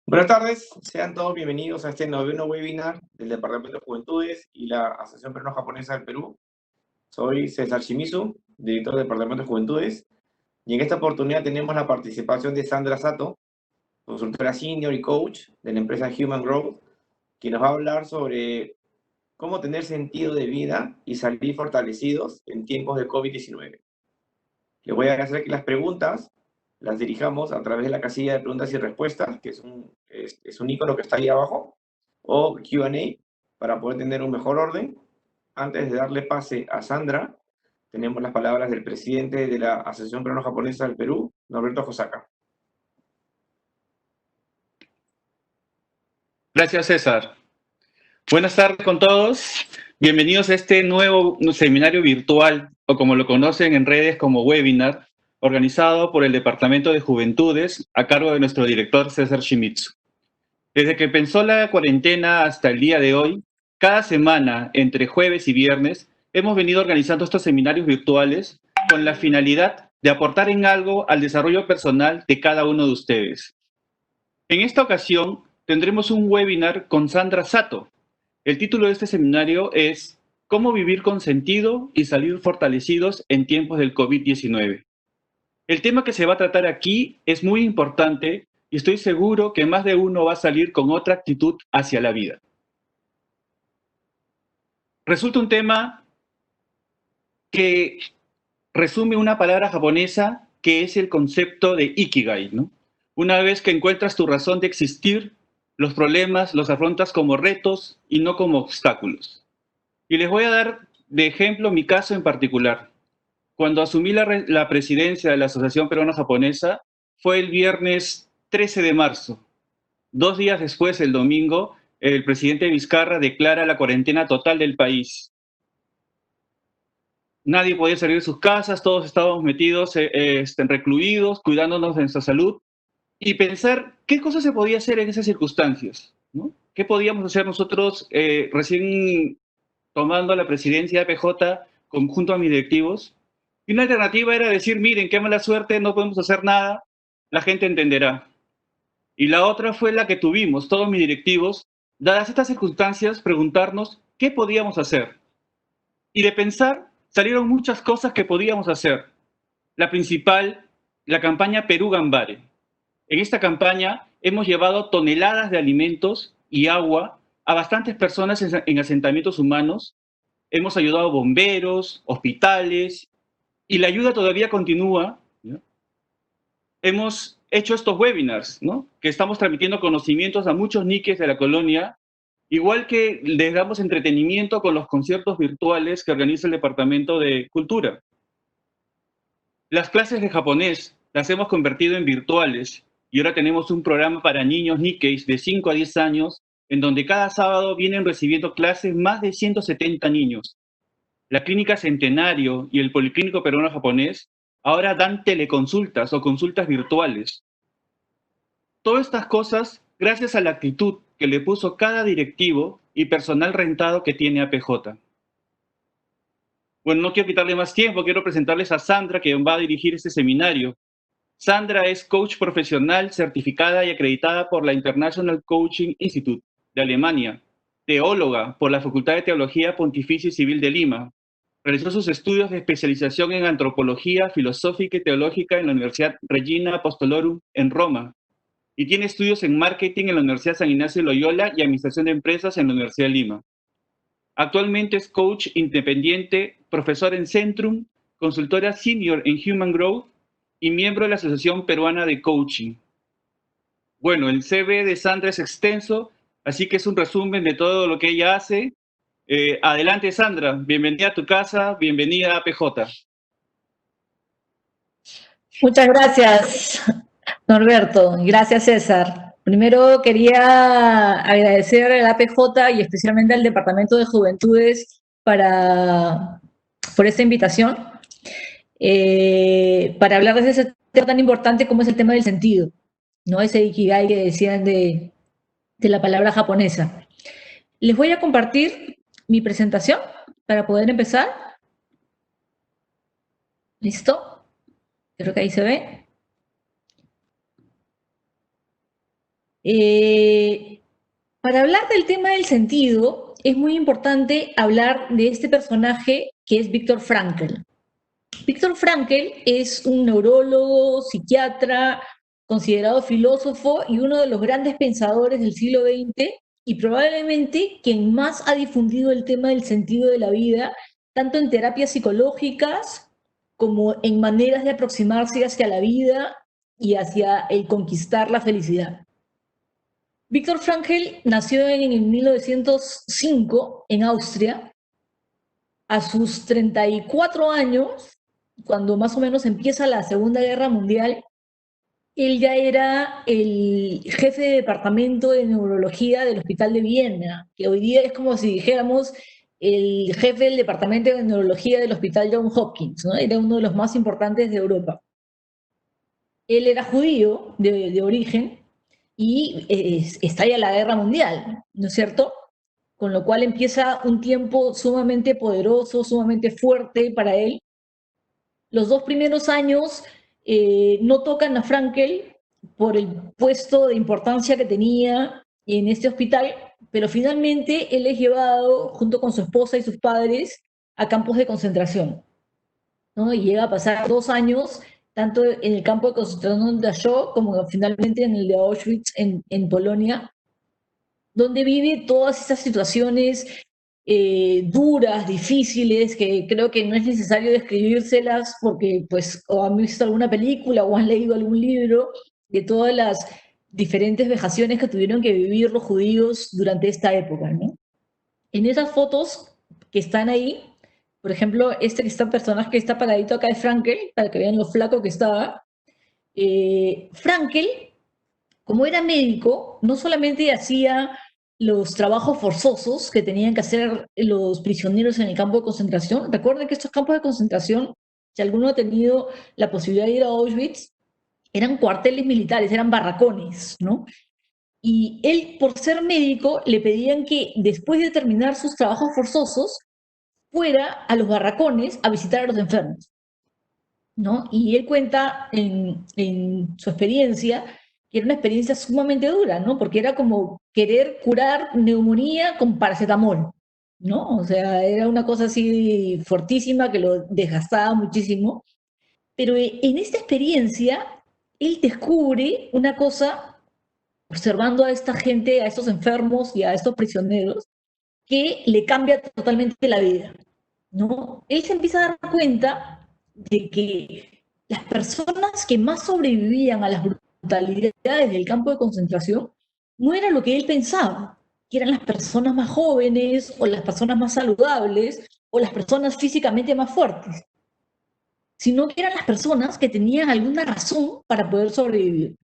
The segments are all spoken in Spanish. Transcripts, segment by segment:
Buenas tardes, sean todos bienvenidos a este noveno webinar del Departamento de Juventudes y la Asociación Peruano-Japonesa del Perú. Soy César Shimizu, director del Departamento de Juventudes, y en esta oportunidad tenemos la participación de Sandra Sato, consultora senior y coach de la empresa Human Growth, que nos va a hablar sobre cómo tener sentido de vida y salir fortalecidos en tiempos de COVID-19. Les voy a hacer que las preguntas las dirijamos a través de la casilla de preguntas y respuestas, que es un icono que está ahí abajo, o Q&A, para poder tener un mejor orden. Antes de darle pase a Sandra, tenemos las palabras del presidente de la Asociación Peruano-Japonesa del Perú, Norberto Josaka. Gracias, César. Buenas tardes con todos. Bienvenidos a este nuevo seminario virtual, o como lo conocen en redes como webinar, organizado por el Departamento de Juventudes a cargo de nuestro director César Shimizu. Desde que empezó la cuarentena hasta el día de hoy, cada semana, entre jueves y viernes, hemos venido organizando estos seminarios virtuales con la finalidad de aportar en algo al desarrollo personal de cada uno de ustedes. En esta ocasión, tendremos un webinar con Sandra Sato. El título de este seminario es ¿Cómo vivir con sentido y salir fortalecidos en tiempos del COVID-19? El tema que se va a tratar aquí es muy importante y estoy seguro que más de uno va a salir con otra actitud hacia la vida. Resulta un tema que resume una palabra japonesa que es el concepto de Ikigai, ¿no? Una vez que encuentras tu razón de existir, los problemas los afrontas como retos y no como obstáculos. Y les voy a dar de ejemplo mi caso en particular. Cuando asumí la presidencia de la Asociación Peruano-Japonesa fue el viernes 13 de marzo. 2 días después, el domingo, el presidente Vizcarra declara la cuarentena total del país. Nadie podía salir de sus casas, todos estábamos metidos, recluidos, cuidándonos de nuestra salud y pensar qué cosas se podía hacer en esas circunstancias, ¿no? ¿Qué podíamos hacer nosotros recién tomando la presidencia de PJ junto a mis directivos? Y una alternativa era decir, miren, qué mala suerte, no podemos hacer nada, la gente entenderá. Y la otra fue la que tuvimos, todos mis directivos, dadas estas circunstancias, preguntarnos qué podíamos hacer. Y de pensar, salieron muchas cosas que podíamos hacer. La principal, la campaña Perú Gambare. En esta campaña hemos llevado toneladas de alimentos y agua a bastantes personas en asentamientos humanos. Hemos ayudado a bomberos, hospitales, y la ayuda todavía continúa, ¿no? Hemos hecho estos webinars, ¿no? Que estamos transmitiendo conocimientos a muchos niques de la colonia, igual que les damos entretenimiento con los conciertos virtuales que organiza el Departamento de Cultura. Las clases de japonés las hemos convertido en virtuales y ahora tenemos un programa para niños nikkeis de 5 a 10 años en donde cada sábado vienen recibiendo clases más de 170 niños. La Clínica Centenario y el Policlínico Peruano Japonés ahora dan teleconsultas o consultas virtuales. Todas estas cosas gracias a la actitud que le puso cada directivo y personal rentado que tiene APJ. Bueno, no quiero quitarle más tiempo, quiero presentarles a Sandra, que va a dirigir este seminario. Sandra es coach profesional certificada y acreditada por la International Coaching Institute de Alemania, teóloga por la Facultad de Teología Pontificia y Civil de Lima. Realizó sus estudios de especialización en antropología filosófica y teológica en la Universidad Regina Apostolorum en Roma y tiene estudios en marketing en la Universidad San Ignacio de Loyola y administración de empresas en la Universidad de Lima. Actualmente es coach independiente, profesor en Centrum, consultora senior en Human Growth y miembro de la Asociación Peruana de Coaching. Bueno, el CV de Sandra es extenso, así que es un resumen de todo lo que ella hace. Adelante, Sandra. Bienvenida a tu casa, bienvenida a APJ. Muchas gracias, Norberto. Gracias, César. Primero quería agradecer a la APJ y especialmente al Departamento de Juventudes por esta invitación para hablar de ese tema tan importante como es el tema del sentido, ¿no? Ese Ikigai que decían de la palabra japonesa. Les voy a compartir mi presentación para poder empezar. ¿Listo? Creo que ahí se ve. Para hablar del tema del sentido, es muy importante hablar de este personaje que es Viktor Frankl. Viktor Frankl es un neurólogo, psiquiatra, considerado filósofo y uno de los grandes pensadores del siglo XX y probablemente quien más ha difundido el tema del sentido de la vida, tanto en terapias psicológicas como en maneras de aproximarse hacia la vida y hacia el conquistar la felicidad. Viktor Frankl nació en 1905 en Austria. A sus 34 años, cuando más o menos empieza la Segunda Guerra Mundial, él ya era el jefe de departamento de neurología del Hospital de Viena, que hoy día es como si dijéramos el jefe del departamento de neurología del Hospital Johns Hopkins, ¿no? Era uno de los más importantes de Europa. Él era judío de origen y estalla la Guerra Mundial, ¿no es cierto? Con lo cual empieza un tiempo sumamente poderoso, sumamente fuerte para él. Los 2 primeros años no tocan a Frankl por el puesto de importancia que tenía en este hospital, pero finalmente él es llevado junto con su esposa y sus padres a campos de concentración, ¿no? Y llega a pasar 2 años tanto en el campo de concentración de Dachau como finalmente en el de Auschwitz en Polonia, donde vive todas estas situaciones duras, difíciles, que creo que no es necesario describírselas porque pues o han visto alguna película o han leído algún libro de todas las diferentes vejaciones que tuvieron que vivir los judíos durante esta época, ¿no? En esas fotos que están ahí, por ejemplo, personaje que está paradito acá es Frankl, para que vean lo flaco que estaba. Frankl, como era médico, no solamente hacía los trabajos forzosos que tenían que hacer los prisioneros en el campo de concentración. Recuerden que estos campos de concentración, si alguno ha tenido la posibilidad de ir a Auschwitz, eran cuarteles militares, eran barracones, ¿no? Y él, por ser médico, le pedían que después de terminar sus trabajos forzosos, fuera a los barracones a visitar a los enfermos, ¿no? Y él cuenta en su experiencia que era una experiencia sumamente dura, ¿no? Porque era como querer curar neumonía con paracetamol, ¿no? O sea, era una cosa así fuertísima que lo desgastaba muchísimo. Pero en esta experiencia, él descubre una cosa, observando a esta gente, a estos enfermos y a estos prisioneros, que le cambia totalmente la vida, ¿no? Él se empieza a dar cuenta de que las personas que más sobrevivían a las brutalidades del campo de concentración no era lo que él pensaba, que eran las personas más jóvenes o las personas más saludables o las personas físicamente más fuertes, sino que eran las personas que tenían alguna razón para poder sobrevivir,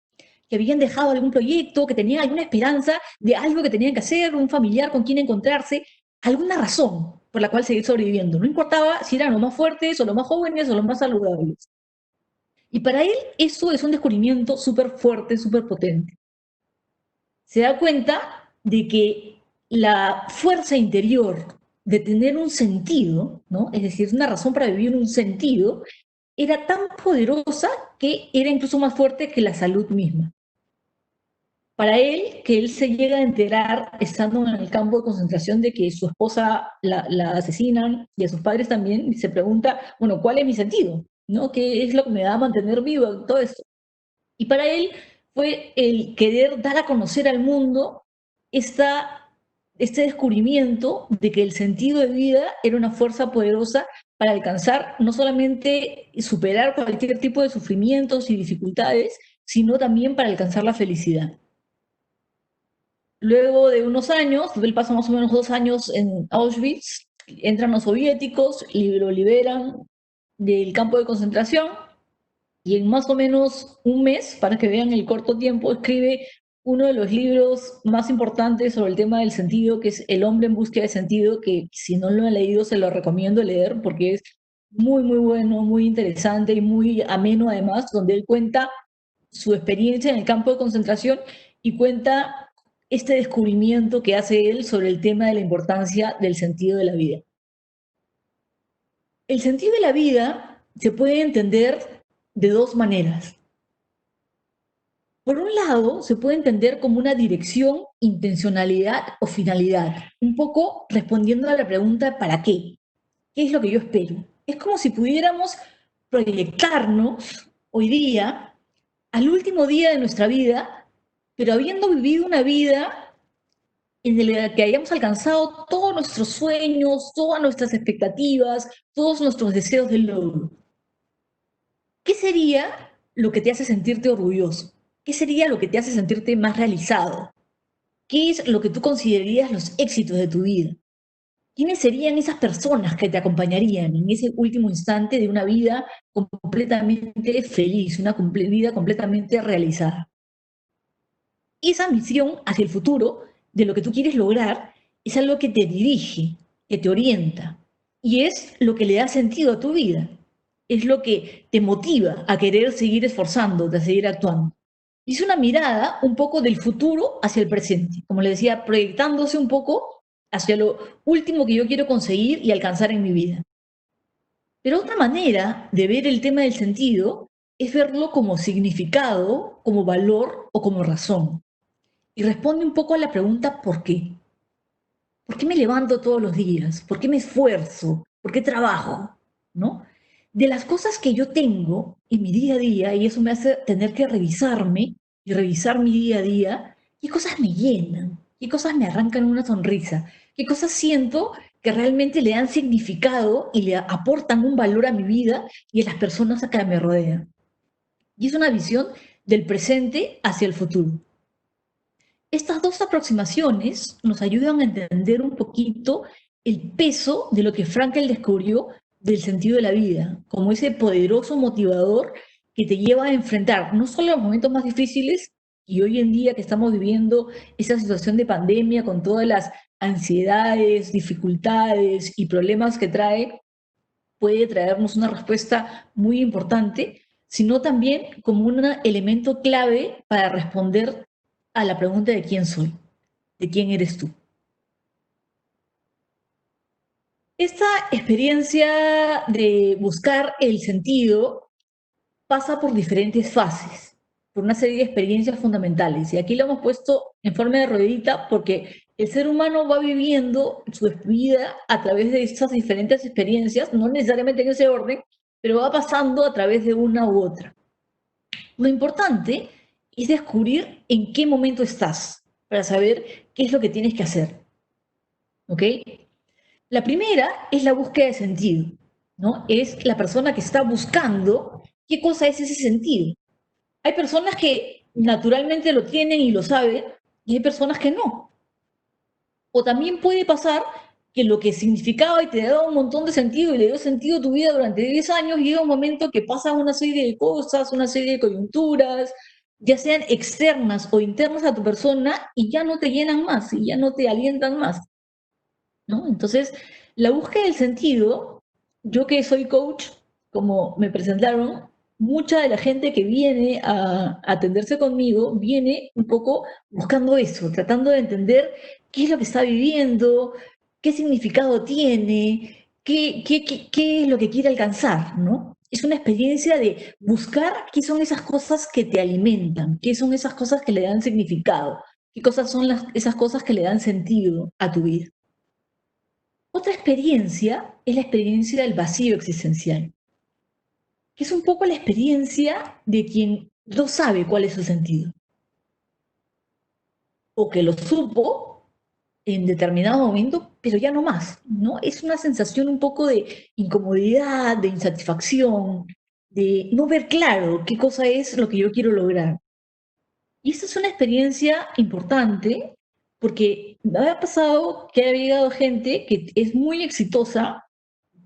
que habían dejado algún proyecto, que tenían alguna esperanza de algo que tenían que hacer, un familiar con quien encontrarse, alguna razón por la cual seguir sobreviviendo. No importaba si eran los más fuertes o los más jóvenes o los más saludables. Y para él eso es un descubrimiento súper fuerte, súper potente. Se da cuenta de que la fuerza interior de tener un sentido, ¿no? Es decir, una razón para vivir un sentido, era tan poderosa que era incluso más fuerte que la salud misma. Para él, que él se llega a enterar estando en el campo de concentración de que su esposa la asesinan y a sus padres también, y se pregunta, bueno, ¿cuál es mi sentido? ¿No? ¿Qué es lo que me va a mantener vivo? Todo esto. Y para él fue el querer dar a conocer al mundo este descubrimiento de que el sentido de vida era una fuerza poderosa para alcanzar no solamente superar cualquier tipo de sufrimientos y dificultades, sino también para alcanzar la felicidad. Luego de unos años, él pasa más o menos 2 años en Auschwitz, entran los soviéticos, lo liberan del campo de concentración y en más o menos un mes, para que vean el corto tiempo, escribe uno de los libros más importantes sobre el tema del sentido, que es El hombre en búsqueda de sentido, que si no lo han leído se lo recomiendo leer porque es muy, muy bueno, muy interesante y muy ameno además, donde él cuenta su experiencia en el campo de concentración y cuenta este descubrimiento que hace él sobre el tema de la importancia del sentido de la vida. El sentido de la vida se puede entender de dos maneras. Por un lado, se puede entender como una dirección, intencionalidad o finalidad, un poco respondiendo a la pregunta ¿para qué? ¿Qué es lo que yo espero? Es como si pudiéramos proyectarnos hoy día al último día de nuestra vida, pero habiendo vivido una vida en la que hayamos alcanzado todos nuestros sueños, todas nuestras expectativas, todos nuestros deseos de logro. ¿Qué sería lo que te hace sentirte orgulloso? ¿Qué sería lo que te hace sentirte más realizado? ¿Qué es lo que tú considerarías los éxitos de tu vida? ¿Quiénes serían esas personas que te acompañarían en ese último instante de una vida completamente feliz, una vida completamente realizada? Esa misión hacia el futuro de lo que tú quieres lograr es algo que te dirige, que te orienta y es lo que le da sentido a tu vida. Es lo que te motiva a querer seguir esforzándote, a seguir actuando. Y es una mirada un poco del futuro hacia el presente, como le decía, proyectándose un poco hacia lo último que yo quiero conseguir y alcanzar en mi vida. Pero otra manera de ver el tema del sentido es verlo como significado, como valor o como razón. Y responde un poco a la pregunta ¿por qué? ¿Por qué me levanto todos los días? ¿Por qué me esfuerzo? ¿Por qué trabajo? ¿No? De las cosas que yo tengo en mi día a día, y eso me hace tener que revisarme y revisar mi día a día, ¿qué cosas me llenan? ¿Qué cosas me arrancan una sonrisa? ¿Qué cosas siento que realmente le dan significado y le aportan un valor a mi vida y a las personas que me rodean? Y es una visión del presente hacia el futuro. Estas dos aproximaciones nos ayudan a entender un poquito el peso de lo que Frankl descubrió del sentido de la vida, como ese poderoso motivador que te lleva a enfrentar no solo los momentos más difíciles, y hoy en día que estamos viviendo esa situación de pandemia con todas las ansiedades, dificultades y problemas que trae, puede traernos una respuesta muy importante, sino también como un elemento clave para responder a la pregunta de quién soy, de quién eres tú. Esta experiencia de buscar el sentido pasa por diferentes fases, por una serie de experiencias fundamentales. Y aquí lo hemos puesto en forma de ruedita porque el ser humano va viviendo su vida a través de estas diferentes experiencias, no necesariamente en ese orden, pero va pasando a través de una u otra. Lo importante es descubrir en qué momento estás para saber qué es lo que tienes que hacer. ¿Ok? La primera es la búsqueda de sentido, ¿no? Es la persona que está buscando qué cosa es ese sentido. Hay personas que naturalmente lo tienen y lo saben, y hay personas que no. O también puede pasar que lo que significaba y te daba un montón de sentido y le dio sentido a tu vida durante 10 años, llega un momento que pasan una serie de cosas, una serie de coyunturas, ya sean externas o internas a tu persona, y ya no te llenan más, y ya no te alientan más, ¿no? Entonces, la búsqueda del sentido, yo que soy coach, como me presentaron, mucha de la gente que viene a atenderse conmigo viene un poco buscando eso, tratando de entender qué es lo que está viviendo, qué significado tiene, qué es lo que quiere alcanzar, ¿no? Es una experiencia de buscar qué son esas cosas que te alimentan, qué son esas cosas que le dan significado, qué cosas son esas cosas que le dan sentido a tu vida. Otra experiencia es la experiencia del vacío existencial, que es un poco la experiencia de quien no sabe cuál es su sentido, o que lo supo en determinado momento, pero ya no más, ¿no? Es una sensación un poco de incomodidad, de insatisfacción, de no ver claro qué cosa es lo que yo quiero lograr. Y esta es una experiencia importante porque me ha pasado que ha llegado gente que es muy exitosa,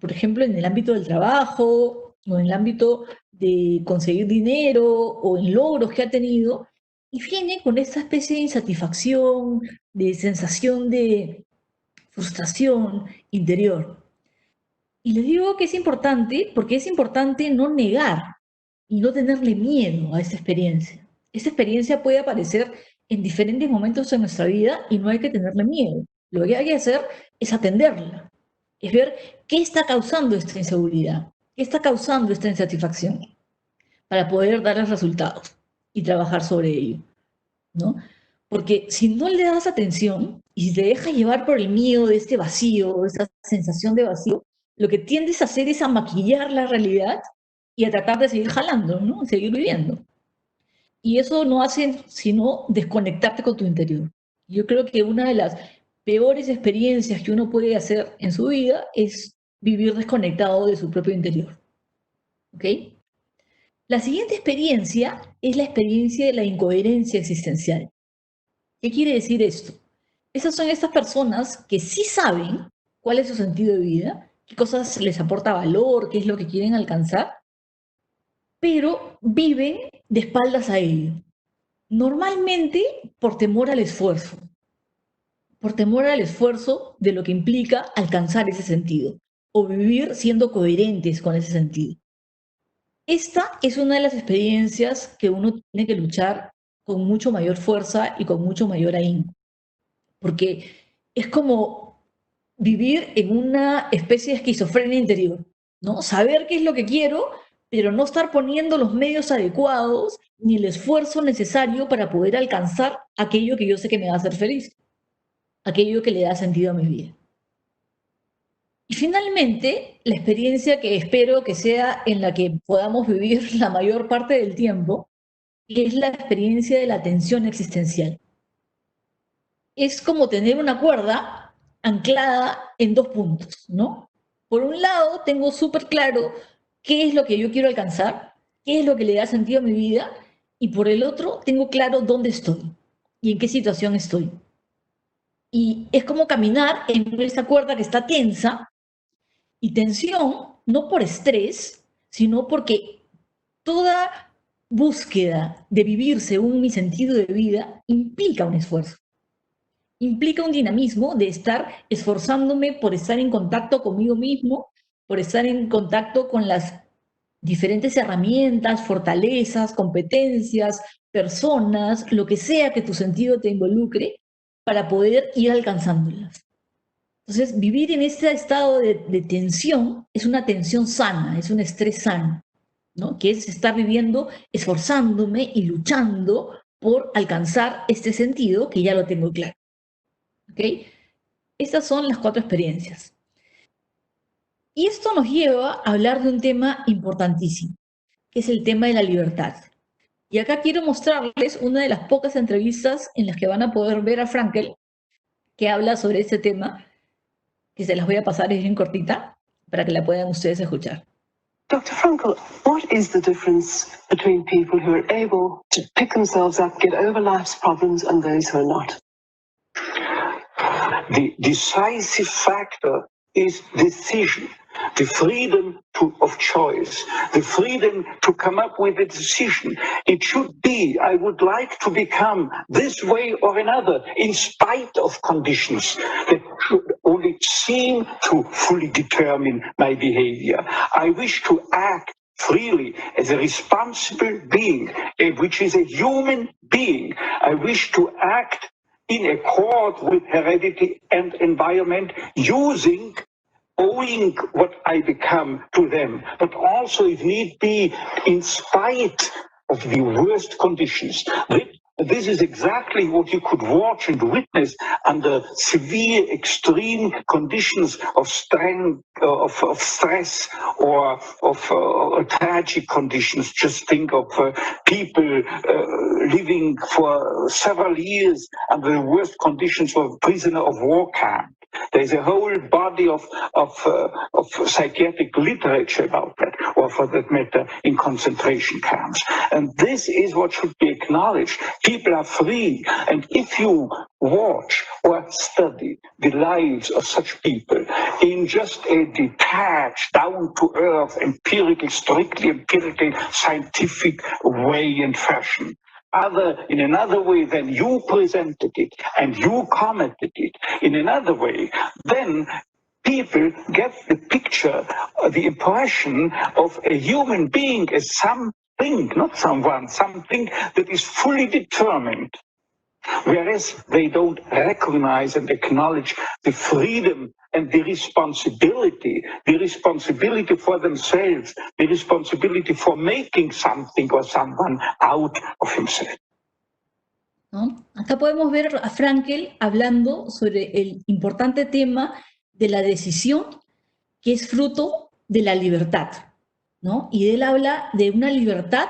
por ejemplo, en el ámbito del trabajo o en el ámbito de conseguir dinero o en logros que ha tenido, y viene con esta especie de insatisfacción, de sensación de frustración interior. Y les digo que es importante porque es importante no negar y no tenerle miedo a esa experiencia. Esa experiencia puede aparecer en diferentes momentos de nuestra vida y no hay que tenerle miedo. Lo que hay que hacer es atenderla, es ver qué está causando esta inseguridad, qué está causando esta insatisfacción para poder darles resultados. y trabajar sobre ello, ¿no? Porque si no le das atención y si te dejas llevar por el miedo de este vacío, esa sensación de vacío, lo que tiendes a hacer es a maquillar la realidad y a tratar de seguir jalando, ¿no? Seguir viviendo. Y eso no hace sino desconectarte con tu interior. Yo creo que una de las peores experiencias que uno puede hacer en su vida es vivir desconectado de su propio interior. ¿Ok? La siguiente experiencia es la experiencia de la incoherencia existencial. ¿Qué quiere decir esto? Esas son estas personas que sí saben cuál es su sentido de vida, qué cosas les aporta valor, qué es lo que quieren alcanzar, pero viven de espaldas a ello. Normalmente por temor al esfuerzo, de lo que implica alcanzar ese sentido o vivir siendo coherentes con ese sentido. Esta es una de las experiencias que uno tiene que luchar con mucho mayor fuerza y con mucho mayor ahínco, porque es como vivir en una especie de esquizofrenia interior, ¿no? Saber qué es lo que quiero, pero no estar poniendo los medios adecuados ni el esfuerzo necesario para poder alcanzar aquello que yo sé que me va a hacer feliz, aquello que le da sentido a mi vida. Y finalmente, la experiencia que espero que sea en la que podamos vivir la mayor parte del tiempo, es la experiencia de la tensión existencial. Es como tener una cuerda anclada en dos puntos, ¿no? Por un lado, tengo súper claro qué es lo que yo quiero alcanzar, qué es lo que le da sentido a mi vida, y por el otro, tengo claro dónde estoy y en qué situación estoy. Y es como caminar en esa cuerda que está tensa, y tensión no por estrés, sino porque toda búsqueda de vivir según mi sentido de vida implica un esfuerzo. Implica un dinamismo de estar esforzándome por estar en contacto conmigo mismo, por estar en contacto con las diferentes herramientas, fortalezas, competencias, personas, lo que sea que tu sentido te involucre, para poder ir alcanzándolas. Entonces, vivir en este estado de tensión es una tensión sana, es un estrés sano, ¿no? Que es estar viviendo, esforzándome y luchando por alcanzar este sentido que ya lo tengo claro. ¿Ok? Estas son las 4 experiencias. Y esto nos lleva a hablar de un tema importantísimo, que es el tema de la libertad. Y acá quiero mostrarles una de las pocas entrevistas en las que van a poder ver a Frankl, que habla sobre este tema, que se las voy a pasar, es bien cortita, para que la puedan ustedes escuchar. Dr. Frankl, what is the difference between people who are able to pick themselves up, get over life's problems, and those who are not? The decisive factor is decision, the freedom of choice, the freedom to come up with a decision. It should be, I would like to become this way or another, in spite of conditions that should only seem to fully determine my behavior. I wish to act freely as a responsible being, which is a human being. I wish to act in accord with heredity and environment, owing what I become to them, but also, if need be, in spite of the worst conditions. This is exactly what you could watch and witness under severe, extreme conditions of stress or of tragic conditions. Just think of people living for several years under the worst conditions of a prisoner of war camp. There's a whole body of psychiatric literature about that, or for that matter, in concentration camps. And this is what should be acknowledged. People are free, and if you watch or study the lives of such people in just a detached, down-to-earth, strictly empirical, scientific way and fashion, in another way than you presented it and you commented it in another way, then people get the picture, the impression of a human being as something, not someone, something that is fully determined whereas they don't recognize and acknowledge the freedom and the responsibility for themselves, the responsibility for making something or someone out of himself. ¿No? Acá podemos ver a Frankl hablando sobre el importante tema de la decisión que es fruto de la libertad, ¿no? Y él habla de una libertad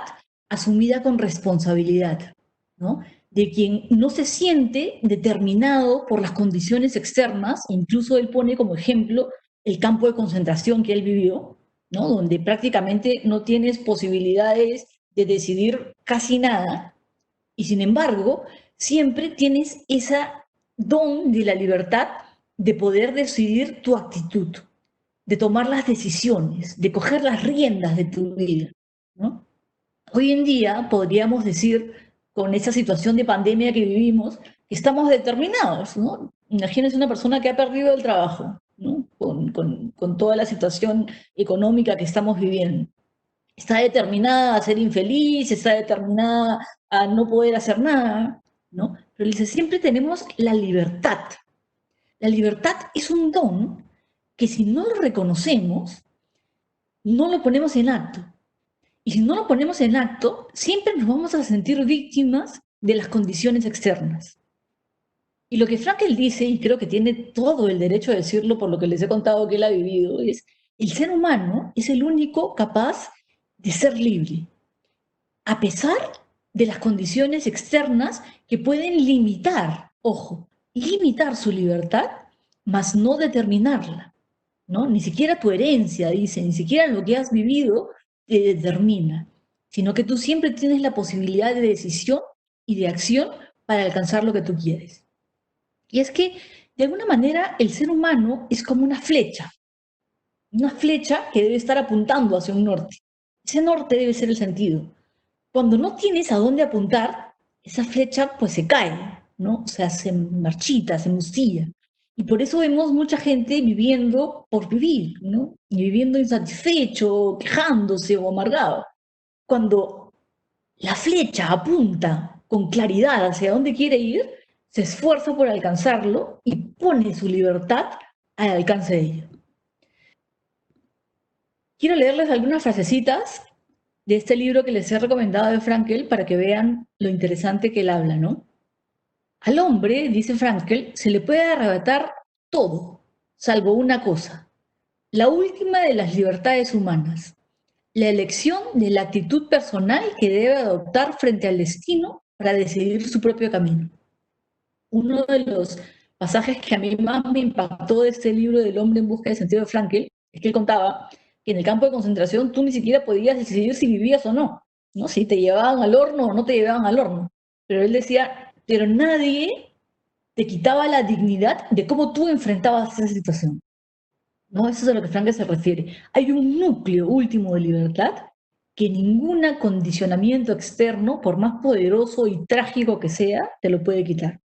asumida con responsabilidad, ¿no? De quien no se siente determinado por las condiciones externas, incluso él pone como ejemplo el campo de concentración que él vivió, ¿no? Donde prácticamente no tienes posibilidades de decidir casi nada, y sin embargo, siempre tienes esa don de la libertad de poder decidir tu actitud, de tomar las decisiones, de coger las riendas de tu vida, ¿no? Hoy en día podríamos decir, con esa situación de pandemia que vivimos, que estamos determinados, ¿no? Imagínense una persona que ha perdido el trabajo, ¿no? Con toda la situación económica que estamos viviendo. Está determinada a ser infeliz, está determinada a no poder hacer nada, ¿no? Pero dice, siempre tenemos la libertad. La libertad es un don que si no lo reconocemos, no lo ponemos en acto. Y si no lo ponemos en acto, siempre nos vamos a sentir víctimas de las condiciones externas. Y lo que Frankl dice, y creo que tiene todo el derecho de decirlo por lo que les he contado que él ha vivido, es el ser humano es el único capaz de ser libre, a pesar de las condiciones externas que pueden limitar, ojo, limitar su libertad, mas no determinarla, ¿no? Ni siquiera tu herencia, dice, ni siquiera lo que has vivido te determina, sino que tú siempre tienes la posibilidad de decisión y de acción para alcanzar lo que tú quieres. Y es que, de alguna manera, el ser humano es como una flecha que debe estar apuntando hacia un norte. Ese norte debe ser el sentido. Cuando no tienes a dónde apuntar, esa flecha pues se cae, ¿no? O sea, se marchita, se mustilla. Y por eso vemos mucha gente viviendo por vivir, ¿no? Y viviendo insatisfecho, quejándose o amargado. Cuando la flecha apunta con claridad hacia dónde quiere ir, se esfuerza por alcanzarlo y pone su libertad al alcance de ello. Quiero leerles algunas frasecitas de este libro que les he recomendado de Frankl para que vean lo interesante que él habla, ¿no? Al hombre, dice Frankl, se le puede arrebatar todo, salvo una cosa, la última de las libertades humanas, la elección de la actitud personal que debe adoptar frente al destino para decidir su propio camino. Uno de los pasajes que a mí más me impactó de este libro del hombre en busca de sentido de Frankl es que él contaba que en el campo de concentración tú ni siquiera podías decidir si vivías o no, ¿no? Si te llevaban al horno o no te llevaban al horno. Pero él decía, pero nadie te quitaba la dignidad de cómo tú enfrentabas esa situación, ¿no? Eso es a lo que Frankl se refiere. Hay un núcleo último de libertad que ningún acondicionamiento externo, por más poderoso y trágico que sea, te lo puede quitar.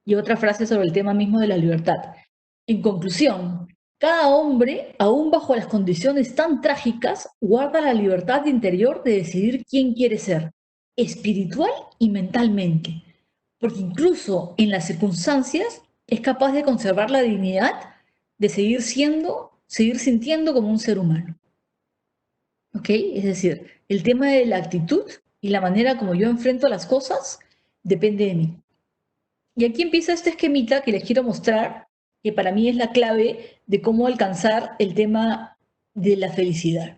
Y otra frase sobre el tema mismo de la libertad. En conclusión, cada hombre, aún bajo las condiciones tan trágicas, guarda la libertad interior de decidir quién quiere ser, espiritual y mentalmente, porque incluso en las circunstancias es capaz de conservar la dignidad de seguir sintiendo como un ser humano. ¿Ok? Es decir, el tema de la actitud y la manera como yo enfrento las cosas depende de mí. Y aquí empieza este esquemita que les quiero mostrar, que para mí es la clave de cómo alcanzar el tema de la felicidad.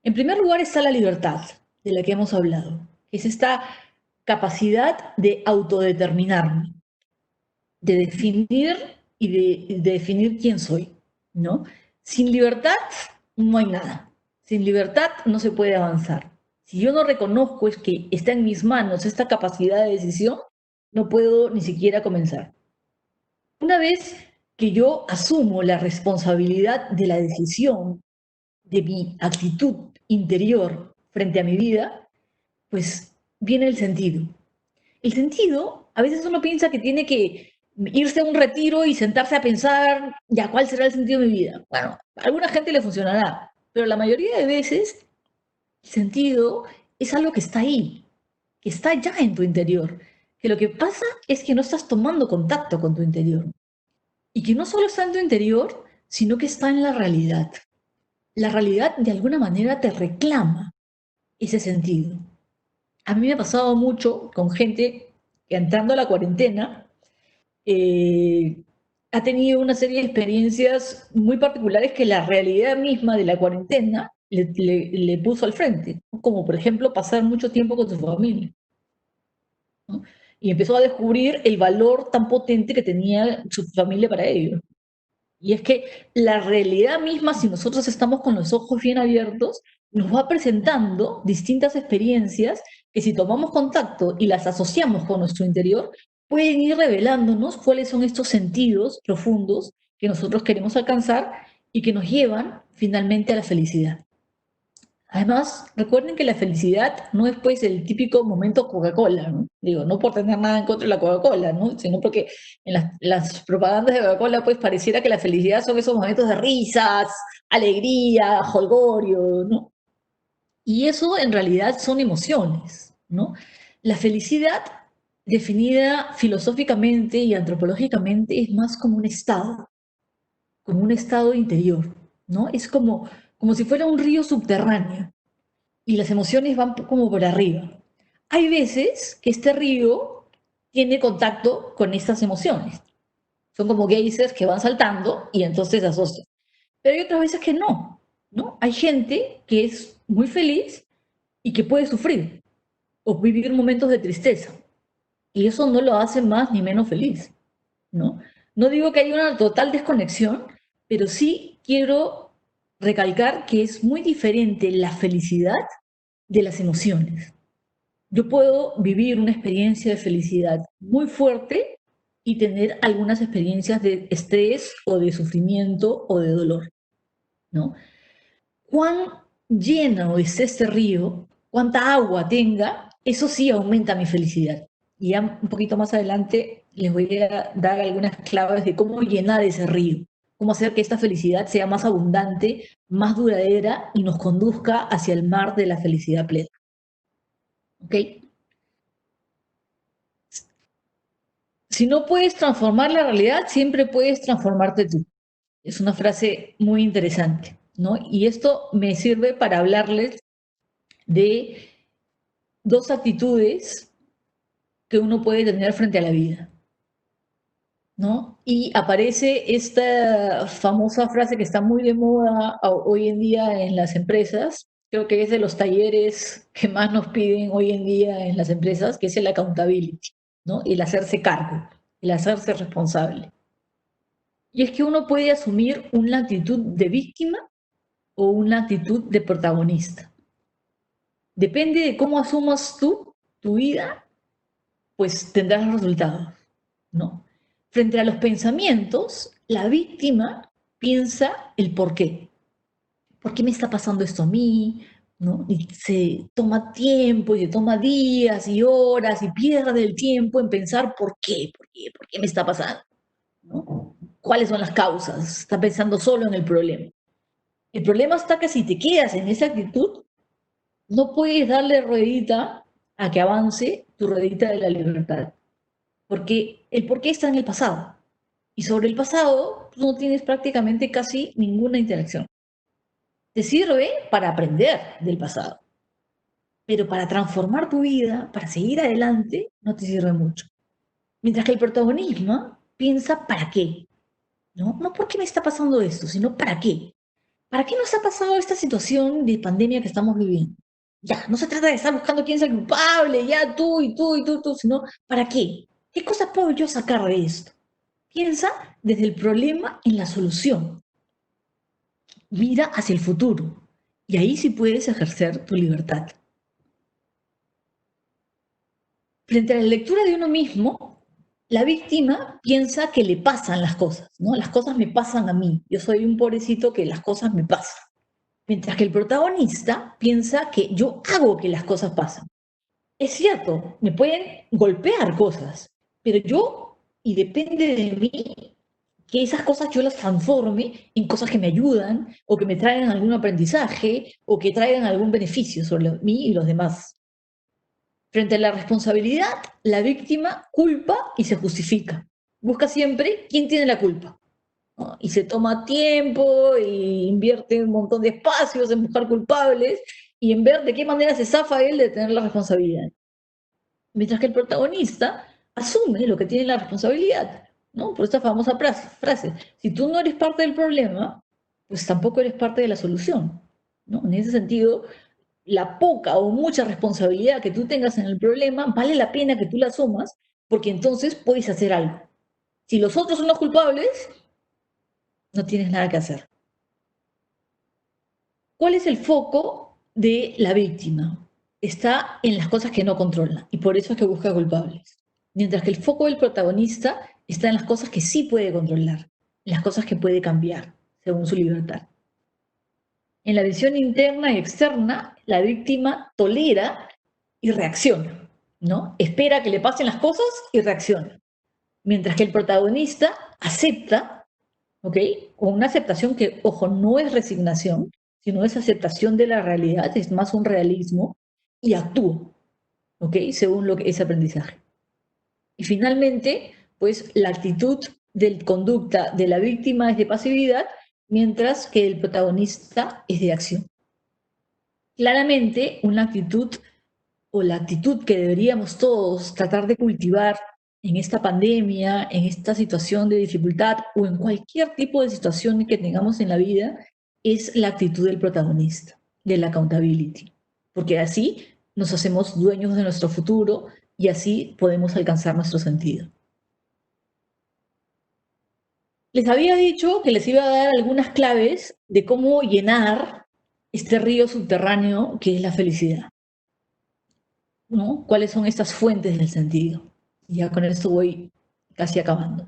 En primer lugar está la libertad, de la que hemos hablado, que es esta capacidad de autodeterminarme, de definir y de definir quién soy, ¿no? Sin libertad no hay nada. Sin libertad no se puede avanzar. Si yo no reconozco es que está en mis manos esta capacidad de decisión, no puedo ni siquiera comenzar. Una vez que yo asumo la responsabilidad de la decisión, de mi actitud interior frente a mi vida, pues viene el sentido. El sentido, a veces uno piensa que tiene que irse a un retiro y sentarse a pensar, ya, ¿cuál será el sentido de mi vida? Bueno, a alguna gente le funcionará, pero la mayoría de veces el sentido es algo que está ahí, que está ya en tu interior, que lo que pasa es que no estás tomando contacto con tu interior. Y que no solo está en tu interior, sino que está en la realidad. La realidad de alguna manera te reclama ese sentido. A mí me ha pasado mucho con gente que entrando a la cuarentena ha tenido una serie de experiencias muy particulares que la realidad misma de la cuarentena le puso al frente, ¿no? Como por ejemplo pasar mucho tiempo con su familia, ¿no? Y empezó a descubrir el valor tan potente que tenía su familia para ellos. Y es que la realidad misma, si nosotros estamos con los ojos bien abiertos, nos va presentando distintas experiencias que si tomamos contacto y las asociamos con nuestro interior, pueden ir revelándonos cuáles son estos sentidos profundos que nosotros queremos alcanzar y que nos llevan finalmente a la felicidad. Además, recuerden que la felicidad no es pues el típico momento Coca-Cola, ¿no? Digo, no por tener nada en contra de la Coca-Cola, ¿no? Sino porque en las propagandas de Coca-Cola pues pareciera que la felicidad son esos momentos de risas, alegría, jolgorio, ¿no? Y eso en realidad son emociones, ¿no? La felicidad, definida filosóficamente y antropológicamente, es más como un estado interior, ¿no? Es como si fuera un río subterráneo y las emociones van como por arriba. Hay veces que este río tiene contacto con estas emociones. Son como geysers que van saltando y entonces se asocian. Pero hay otras veces que no, ¿no? Hay gente que es muy feliz y que puede sufrir o vivir momentos de tristeza. Y eso no lo hace más ni menos feliz, ¿no? No digo que haya una total desconexión, pero sí quiero recalcar que es muy diferente la felicidad de las emociones. Yo puedo vivir una experiencia de felicidad muy fuerte y tener algunas experiencias de estrés o de sufrimiento o de dolor, ¿no? Cuán lleno es este río, cuánta agua tenga, eso sí aumenta mi felicidad. Y ya un poquito más adelante les voy a dar algunas claves de cómo llenar ese río, cómo hacer que esta felicidad sea más abundante, más duradera y nos conduzca hacia el mar de la felicidad plena. ¿Ok? Si no puedes transformar la realidad, siempre puedes transformarte tú. Es una frase muy interesante, ¿no? Y esto me sirve para hablarles de dos actitudes que uno puede tener frente a la vida, ¿no? Y aparece esta famosa frase que está muy de moda hoy en día en las empresas, creo que es de los talleres que más nos piden hoy en día en las empresas, que es el accountability, ¿no? El hacerse cargo, el hacerse responsable. Y es que uno puede asumir una actitud de víctima o una actitud de protagonista. Depende de cómo asumas tú tu vida, pues tendrás los resultados, ¿no? Frente a los pensamientos, la víctima piensa el por qué. ¿Por qué me está pasando esto a mí? ¿No? Y se toma tiempo y se toma días y horas y pierde el tiempo en pensar por qué me está pasando, ¿no? ¿Cuáles son las causas? Está pensando solo en el problema. El problema está que si te quedas en esa actitud, no puedes darle ruedita a que avance tu ruedita de la libertad. Porque el porqué está en el pasado. Y sobre el pasado no tienes prácticamente casi ninguna interacción. Te sirve para aprender del pasado. Pero para transformar tu vida, para seguir adelante, no te sirve mucho. Mientras que el protagonismo piensa para qué. No por qué me está pasando esto, sino para qué. ¿Para qué nos ha pasado esta situación de pandemia que estamos viviendo? Ya, no se trata de estar buscando quién es el culpable, ya tú y tú y tú, sino ¿para qué? ¿Qué cosas puedo yo sacar de esto? Piensa desde el problema en la solución. Mira hacia el futuro. Y ahí sí puedes ejercer tu libertad. Frente a la lectura de uno mismo, la víctima piensa que le pasan las cosas, ¿no? Las cosas me pasan a mí. Yo soy un pobrecito que las cosas me pasan. Mientras que el protagonista piensa que yo hago que las cosas pasen. Es cierto, me pueden golpear cosas, pero yo, y depende de mí, que esas cosas yo las transforme en cosas que me ayudan o que me traigan algún aprendizaje o que traigan algún beneficio sobre mí y los demás. Frente a la responsabilidad, la víctima culpa y se justifica. Busca siempre quién tiene la culpa, ¿no? Y se toma tiempo y invierte un montón de espacios en buscar culpables y en ver de qué manera se zafa él de tener la responsabilidad. Mientras que el protagonista asume lo que tiene la responsabilidad, ¿no? Por esta famosa frase, si tú no eres parte del problema, pues tampoco eres parte de la solución, ¿no? En ese sentido, la poca o mucha responsabilidad que tú tengas en el problema, vale la pena que tú la asumas, porque entonces puedes hacer algo. Si los otros son los culpables, no tienes nada que hacer. ¿Cuál es el foco de la víctima? Está en las cosas que no controla y por eso es que busca culpables. Mientras que el foco del protagonista está en las cosas que sí puede controlar, en las cosas que puede cambiar según su libertad. En la visión interna y externa, la víctima tolera y reacciona, ¿no? Espera que le pasen las cosas y reacciona. Mientras que el protagonista acepta, ¿ok? Con una aceptación que, ojo, no es resignación, sino es aceptación de la realidad, es más un realismo, y actúa, ¿ok? Según lo que es aprendizaje. Y finalmente, pues la actitud de conducta de la víctima es de pasividad, mientras que el protagonista es de acción. Claramente, una actitud o la actitud que deberíamos todos tratar de cultivar en esta pandemia, en esta situación de dificultad o en cualquier tipo de situación que tengamos en la vida, es la actitud del protagonista, de la accountability, porque así nos hacemos dueños de nuestro futuro y así podemos alcanzar nuestro sentido. Les había dicho que les iba a dar algunas claves de cómo llenar este río subterráneo que es la felicidad, ¿no? ¿Cuáles son estas fuentes del sentido? Ya con esto voy casi acabando.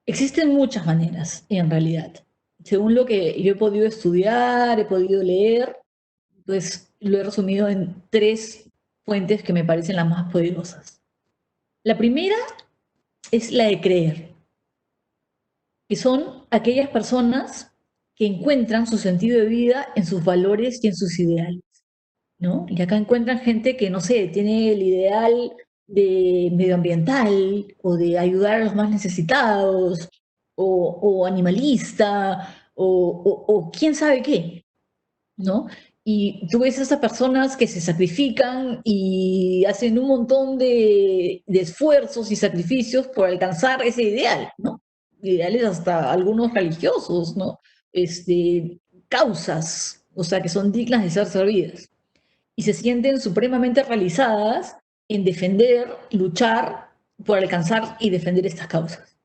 Existen muchas maneras, en realidad. Según lo que yo he podido estudiar, he podido leer, pues lo he resumido en 3 fuentes que me parecen las más poderosas. La primera es la de creer, que son aquellas personas que encuentran su sentido de vida en sus valores y en sus ideales, ¿no? Y acá encuentran gente que, no sé, tiene el ideal de medioambiental o de ayudar a los más necesitados o animalista o quién sabe qué, ¿no? Y tú ves a esas personas que se sacrifican y hacen un montón de esfuerzos y sacrificios por alcanzar ese ideal, ¿no? Ideales hasta algunos religiosos, ¿no? Causas, o sea, que son dignas de ser servidas y se sienten supremamente realizadas en defender, luchar por alcanzar y defender estas causas.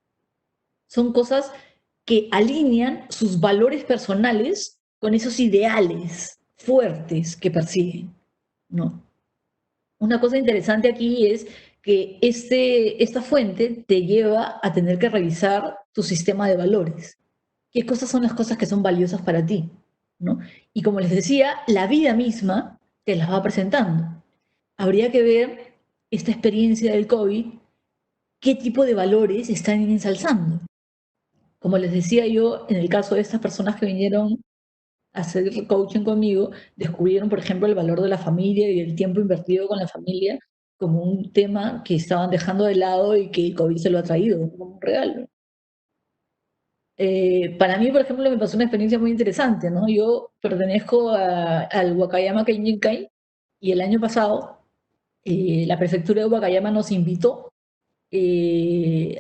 Son cosas que alinean sus valores personales con esos ideales fuertes que persiguen, ¿no? Una cosa interesante aquí es que esta fuente te lleva a tener que revisar tu sistema de valores. ¿Qué cosas son las cosas que son valiosas para ti? ¿No? Y como les decía, la vida misma te las va presentando. Habría que ver esta experiencia del COVID, qué tipo de valores están ensalzando. Como les decía yo, en el caso de estas personas que vinieron a hacer coaching conmigo, descubrieron, por ejemplo, el valor de la familia y el tiempo invertido con la familia como un tema que estaban dejando de lado y que el COVID se lo ha traído como un regalo. Para mí, por ejemplo, me pasó una experiencia muy interesante, ¿no? Yo pertenezco al Wakayama Kenjinkai y el año pasado la prefectura de Wakayama nos invitó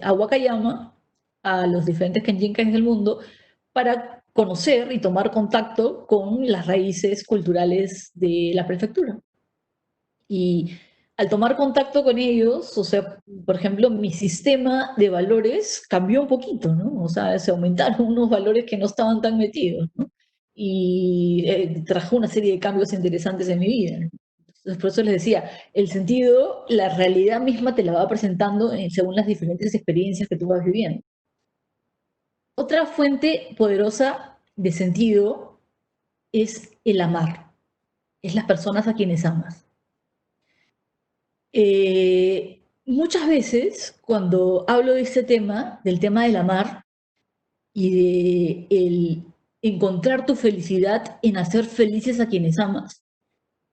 a Wakayama, a los diferentes Kenjinkais del mundo, para conocer y tomar contacto con las raíces culturales de la prefectura. Y al tomar contacto con ellos, o sea, por ejemplo, mi sistema de valores cambió un poquito, ¿no? O sea, se aumentaron unos valores que no estaban tan metidos, ¿no? Y trajo una serie de cambios interesantes en mi vida, ¿no? Entonces, por eso les decía, el sentido, la realidad misma te la va presentando según las diferentes experiencias que tú vas viviendo. Otra fuente poderosa de sentido es el amar, es las personas a quienes amas. muchas veces cuando hablo de este tema, del tema del amar y de el encontrar tu felicidad en hacer felices a quienes amas,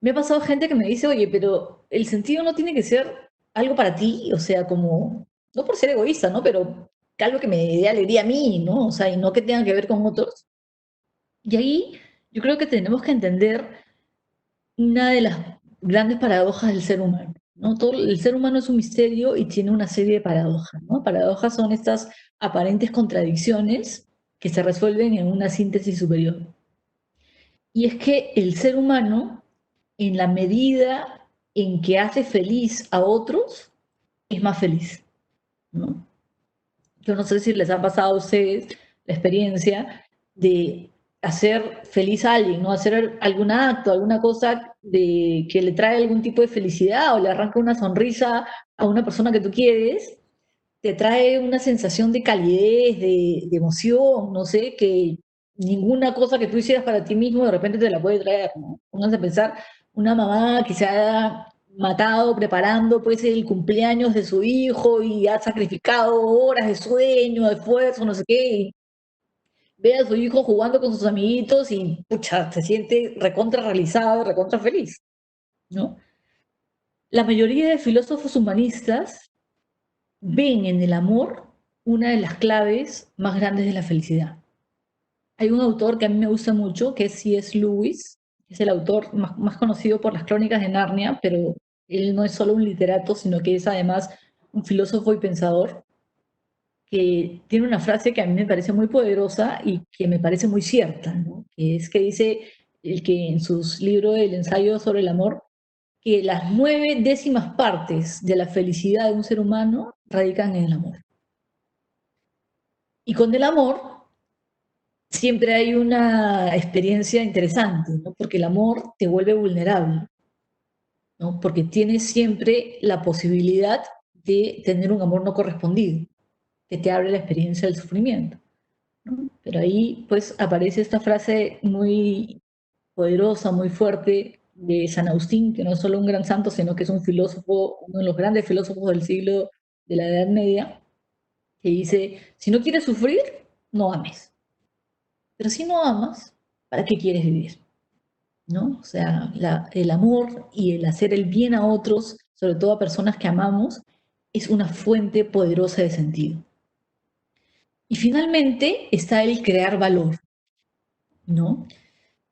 me ha pasado gente que me dice, oye, pero el sentido no tiene que ser algo para ti, o sea, como, no por ser egoísta, ¿no? Pero algo que me dé alegría a mí, ¿no? O sea, y no que tenga que ver con otros. Y ahí yo creo que tenemos que entender una de las grandes paradojas del ser humano, ¿no? Todo, el ser humano es un misterio y tiene una serie de paradojas, ¿no? Paradojas son estas aparentes contradicciones que se resuelven en una síntesis superior. Y es que el ser humano, en la medida en que hace feliz a otros, es más feliz, ¿no? Yo no sé si les ha pasado a ustedes la experiencia de hacer feliz a alguien, ¿no? Hacer algún acto, alguna cosa que le trae algún tipo de felicidad o le arranca una sonrisa a una persona que tú quieres, te trae una sensación de calidez, de emoción, no sé, que ninguna cosa que tú hicieras para ti mismo de repente te la puede traer, ¿no? Pónganse a pensar, una mamá que se ha matado preparando pues el cumpleaños de su hijo y ha sacrificado horas de sueño, de esfuerzo, no sé qué, y ve a su hijo jugando con sus amiguitos y pucha, se siente recontra realizado, recontra feliz, ¿no? La mayoría de filósofos humanistas ven en el amor una de las claves más grandes de la felicidad. Hay un autor que a mí me gusta mucho, que es C.S. Lewis, que es el autor más conocido por las Crónicas de Narnia, pero él no es solo un literato, sino que es además un filósofo y pensador, que tiene una frase que a mí me parece muy poderosa y que me parece muy cierta, ¿no? Que es que dice el que en sus libros El ensayo sobre el amor, que las 9 décimas partes de la felicidad de un ser humano radican en el amor. Y con el amor siempre hay una experiencia interesante, ¿no? Porque el amor te vuelve vulnerable, ¿no? Porque tienes siempre la posibilidad de tener un amor no correspondido, que te abre la experiencia del sufrimiento, ¿no? Pero ahí pues aparece esta frase muy poderosa, muy fuerte de San Agustín, que no es solo un gran santo, sino que es un filósofo, uno de los grandes filósofos del siglo de la Edad Media, que dice, si no quieres sufrir, no ames. Pero si no amas, ¿para qué quieres vivir? ¿No? O sea, el amor y el hacer el bien a otros, sobre todo a personas que amamos, es una fuente poderosa de sentido. Y finalmente está el crear valor, ¿no?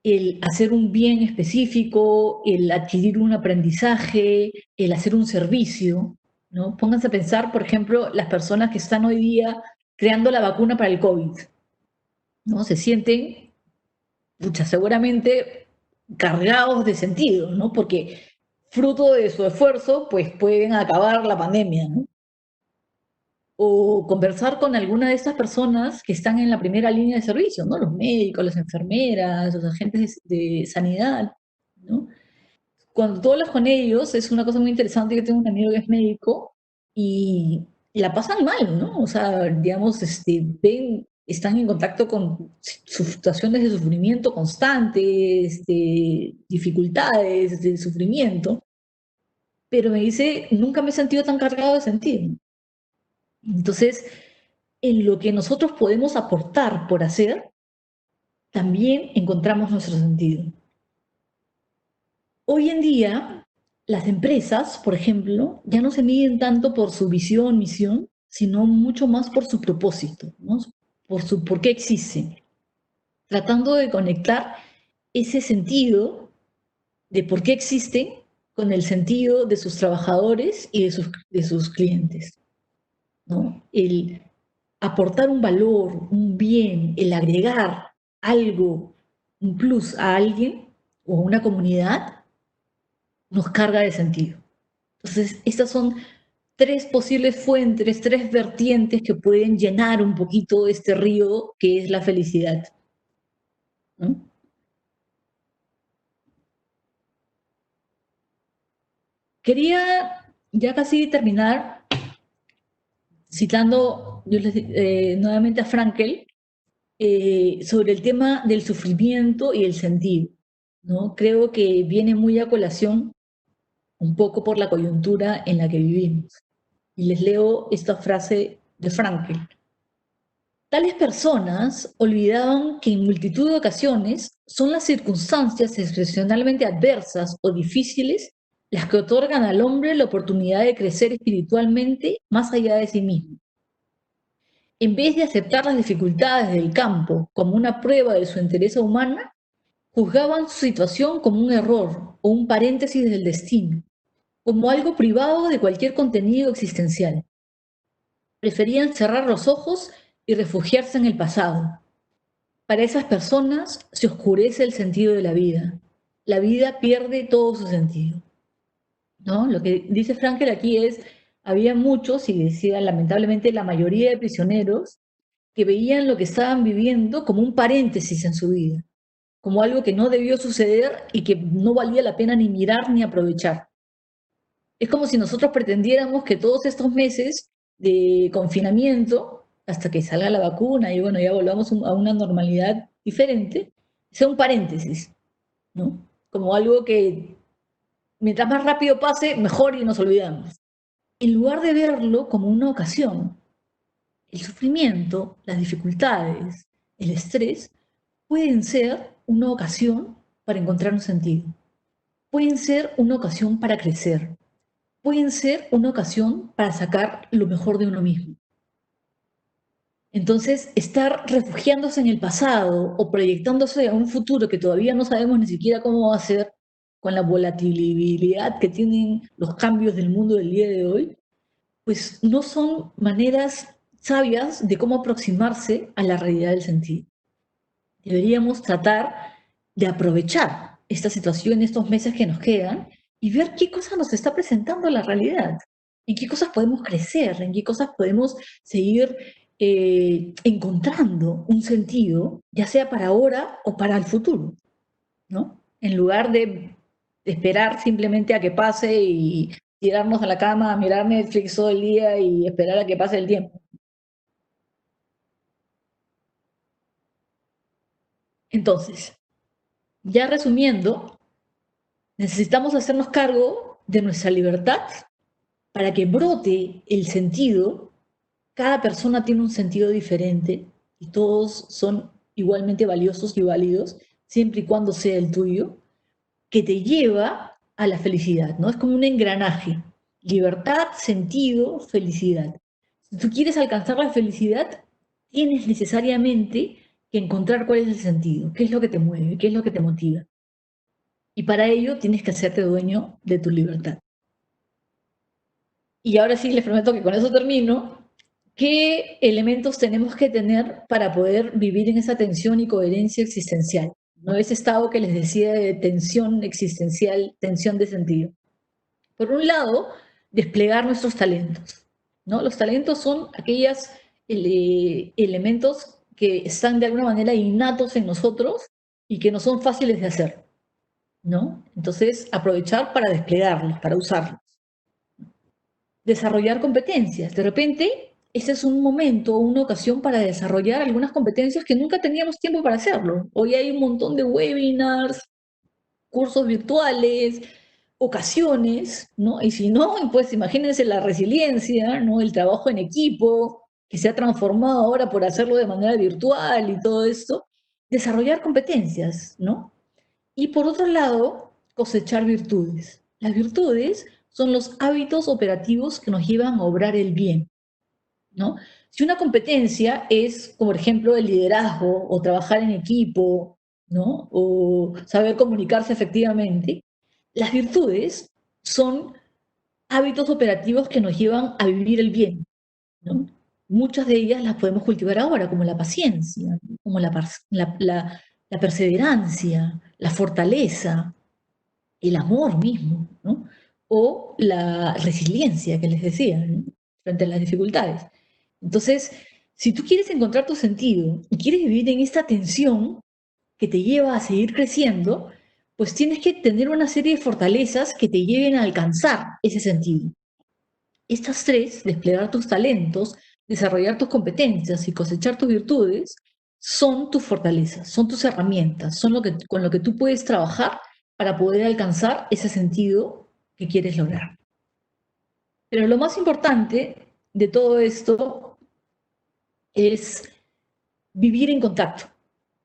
El hacer un bien específico, el adquirir un aprendizaje, el hacer un servicio, ¿no? Pónganse a pensar, por ejemplo, las personas que están hoy día creando la vacuna para el COVID, ¿no? Se sienten, pucha, seguramente cargados de sentido, ¿no? Porque fruto de su esfuerzo, pues pueden acabar la pandemia, ¿no? O conversar con alguna de estas personas que están en la primera línea de servicio, ¿no? Los médicos, las enfermeras, los agentes de sanidad, ¿no? Cuando tú hablas con ellos, es una cosa muy interesante. Yo tengo un amigo que es médico y la pasan mal, ¿no? O sea, digamos, están en contacto con situaciones de sufrimiento constante, dificultades, de sufrimiento, pero me dice, nunca me he sentido tan cargado de sentido. Entonces, en lo que nosotros podemos aportar por hacer, también encontramos nuestro sentido. Hoy en día, las empresas, por ejemplo, ya no se miden tanto por su visión, misión, sino mucho más por su propósito, ¿no? Por qué existen, tratando de conectar ese sentido de por qué existen con el sentido de sus trabajadores y de sus clientes, ¿no? El aportar un valor, un bien, el agregar algo, un plus a alguien o a una comunidad, nos carga de sentido. Entonces, estas son 3 posibles fuentes, 3 vertientes que pueden llenar un poquito este río que es la felicidad, ¿no? Quería ya casi terminar citando nuevamente a Frankel sobre el tema del sufrimiento y el sentido, ¿no? Creo que viene muy a colación un poco por la coyuntura en la que vivimos. Y les leo esta frase de Frankl. Tales personas olvidaban que en multitud de ocasiones son las circunstancias excepcionalmente adversas o difíciles las que otorgan al hombre la oportunidad de crecer espiritualmente más allá de sí mismo. En vez de aceptar las dificultades del campo como una prueba de su entereza humana, juzgaban su situación como un error o un paréntesis del destino, como algo privado de cualquier contenido existencial. Preferían cerrar los ojos y refugiarse en el pasado. Para esas personas se oscurece el sentido de la vida. La vida pierde todo su sentido, ¿no? Lo que dice Frankl aquí es, había muchos, y decía lamentablemente la mayoría de prisioneros, que veían lo que estaban viviendo como un paréntesis en su vida, como algo que no debió suceder y que no valía la pena ni mirar ni aprovechar. Es como si nosotros pretendiéramos que todos estos meses de confinamiento, hasta que salga la vacuna y bueno, ya volvamos a una normalidad diferente, sea un paréntesis, ¿no? Como algo que mientras más rápido pase, mejor y nos olvidamos. En lugar de verlo como una ocasión, el sufrimiento, las dificultades, el estrés, pueden ser una ocasión para encontrar un sentido. Pueden ser una ocasión para crecer. Pueden ser una ocasión para sacar lo mejor de uno mismo. Entonces, estar refugiándose en el pasado o proyectándose a un futuro que todavía no sabemos ni siquiera cómo va a ser, con la volatilidad que tienen los cambios del mundo del día de hoy, pues no son maneras sabias de cómo aproximarse a la realidad del sentido. Deberíamos tratar de aprovechar esta situación, estos meses que nos quedan, y ver qué cosas nos está presentando la realidad, en qué cosas podemos crecer, en qué cosas podemos seguir encontrando un sentido, ya sea para ahora o para el futuro, ¿no? En lugar de esperar simplemente a que pase y tirarnos a la cama, mirar Netflix todo el día y esperar a que pase el tiempo. Entonces, ya resumiendo, necesitamos hacernos cargo de nuestra libertad para que brote el sentido. Cada persona tiene un sentido diferente y todos son igualmente valiosos y válidos, siempre y cuando sea el tuyo, que te lleva a la felicidad, ¿no? Es como un engranaje. Libertad, sentido, felicidad. Si tú quieres alcanzar la felicidad, tienes necesariamente que encontrar cuál es el sentido, qué es lo que te mueve, qué es lo que te motiva. Y para ello tienes que hacerte dueño de tu libertad. Y ahora sí les prometo que con eso termino. ¿Qué elementos tenemos que tener para poder vivir en esa tensión y coherencia existencial? ¿No? Ese estado que les decía de tensión existencial, tensión de sentido. Por un lado, desplegar nuestros talentos, ¿no? Los talentos son aquellos elementos que están de alguna manera innatos en nosotros y que no son fáciles de hacer, ¿no? Entonces, aprovechar para desplegarlos, para usarlos. Desarrollar competencias. De repente, este es un momento, una ocasión para desarrollar algunas competencias que nunca teníamos tiempo para hacerlo. Hoy hay un montón de webinars, cursos virtuales, ocasiones, ¿no? Y si no, pues imagínense la resiliencia, ¿no? El trabajo en equipo, que se ha transformado ahora por hacerlo de manera virtual y todo esto. Desarrollar competencias, ¿no? Y por otro lado, cosechar virtudes. Las virtudes son los hábitos operativos que nos llevan a obrar el bien, ¿no? Si una competencia es, por ejemplo, el liderazgo o trabajar en equipo, ¿no? O saber comunicarse efectivamente, las virtudes son hábitos operativos que nos llevan a vivir el bien, ¿no? Muchas de ellas las podemos cultivar ahora, como la paciencia, como la perseverancia, la fortaleza, el amor mismo, ¿no? O la resiliencia que les decía, ¿no? Frente a las dificultades. Entonces, si tú quieres encontrar tu sentido y quieres vivir en esta tensión que te lleva a seguir creciendo, pues tienes que tener una serie de fortalezas que te lleven a alcanzar ese sentido. Estas tres, desplegar tus talentos, desarrollar tus competencias y cosechar tus virtudes, son tus fortalezas, son tus herramientas, son con lo que tú puedes trabajar para poder alcanzar ese sentido que quieres lograr. Pero lo más importante de todo esto es vivir en contacto,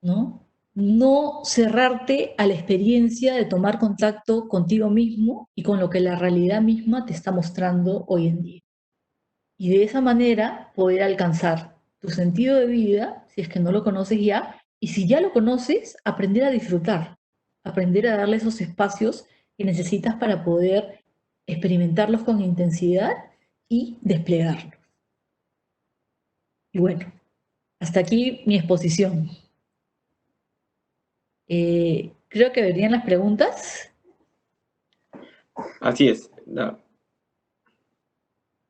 ¿no? No cerrarte a la experiencia de tomar contacto contigo mismo y con lo que la realidad misma te está mostrando hoy en día. Y de esa manera poder alcanzar tu sentido de vida, si es que no lo conoces ya, y si ya lo conoces, aprender a disfrutar, aprender a darle esos espacios que necesitas para poder experimentarlos con intensidad y desplegarlos. Y bueno, hasta aquí mi exposición. Creo que verían las preguntas. Así es. No,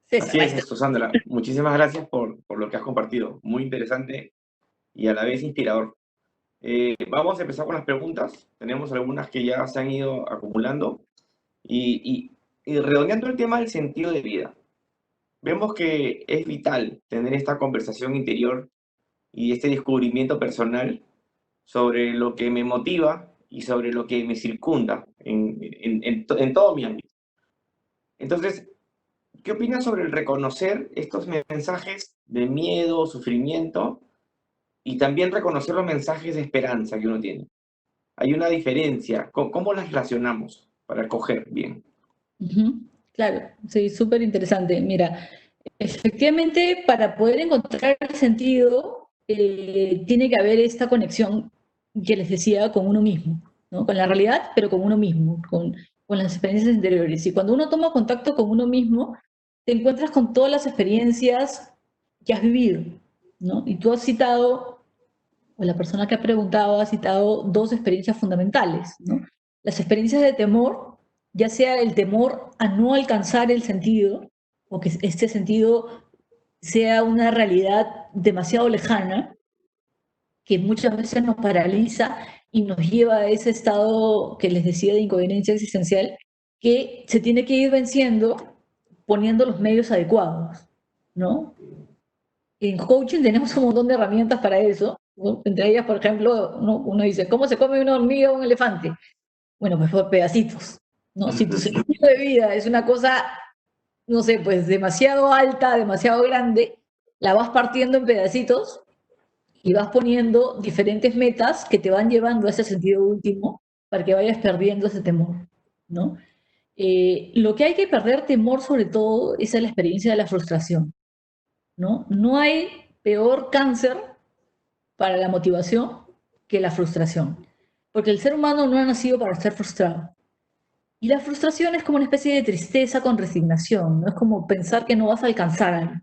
César, así ahí es está. esto, Sandra. Muchísimas gracias por lo que has compartido. Muy interesante y a la vez inspirador. Vamos a empezar con las preguntas. Tenemos algunas que ya se han ido acumulando. Y redondeando el tema del sentido de vida, vemos que es vital tener esta conversación interior y este descubrimiento personal sobre lo que me motiva y sobre lo que me circunda en todo mi ámbito. Entonces, ¿qué opinas sobre el reconocer estos mensajes de miedo, sufrimiento y también reconocer los mensajes de esperanza que uno tiene? Hay una diferencia. ¿Cómo las relacionamos para escoger bien? Ujú, claro, sí, súper interesante. Mira, efectivamente, para poder encontrar el sentido, tiene que haber esta conexión que les decía con uno mismo, ¿no? Con la realidad, pero con uno mismo, con las experiencias interiores. Y cuando uno toma contacto con uno mismo, te encuentras con todas las experiencias que has vivido, ¿no? Y tú has citado, o la persona que ha preguntado ha citado dos experiencias fundamentales, ¿no? Las experiencias de temor, ya sea el temor a no alcanzar el sentido, o que este sentido sea una realidad demasiado lejana, que muchas veces nos paraliza y nos lleva a ese estado que les decía de incoherencia existencial, que se tiene que ir venciendo poniendo los medios adecuados, ¿no? En coaching tenemos un montón de herramientas para eso, ¿no? Entre ellas, por ejemplo, uno dice, ¿cómo se come una hormiga o un elefante? Bueno, pues por pedacitos, ¿no? Si tu sentido de vida es una cosa, no sé, pues demasiado alta, demasiado grande, la vas partiendo en pedacitos y vas poniendo diferentes metas que te van llevando a ese sentido último para que vayas perdiendo ese temor, ¿no? Lo que hay que perder temor sobre todo es a la experiencia de la frustración, ¿no? No hay peor cáncer para la motivación que la frustración, porque el ser humano no ha nacido para estar frustrado. Y la frustración es como una especie de tristeza con resignación, ¿no? Es como pensar que no vas a alcanzar algo.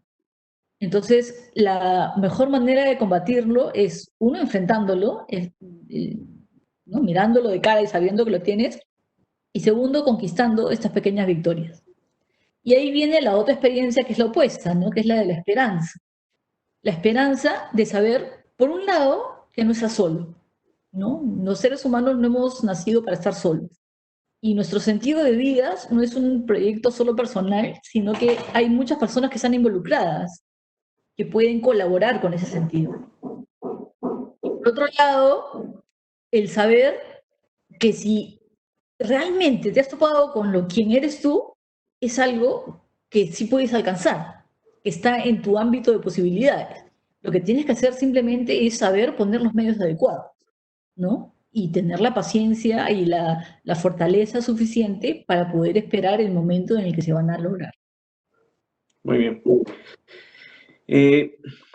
Entonces, la mejor manera de combatirlo es, uno, enfrentándolo, ¿no? Mirándolo de cara y sabiendo que lo tienes, y segundo, conquistando estas pequeñas victorias. Y ahí viene la otra experiencia que es la opuesta, ¿no? Que es la de la esperanza. La esperanza de saber, por un lado, que no estás solo, ¿no? Los seres humanos no hemos nacido para estar solos. Y nuestro sentido de vida no es un proyecto solo personal, sino que hay muchas personas que están involucradas, que pueden colaborar con ese sentido. Y por otro lado, el saber que si realmente te has topado con lo quien eres tú, es algo que sí puedes alcanzar, que está en tu ámbito de posibilidades. Lo que tienes que hacer simplemente es saber poner los medios adecuados, ¿no? Y tener la paciencia y la fortaleza suficiente para poder esperar el momento en el que se van a lograr. Muy bien.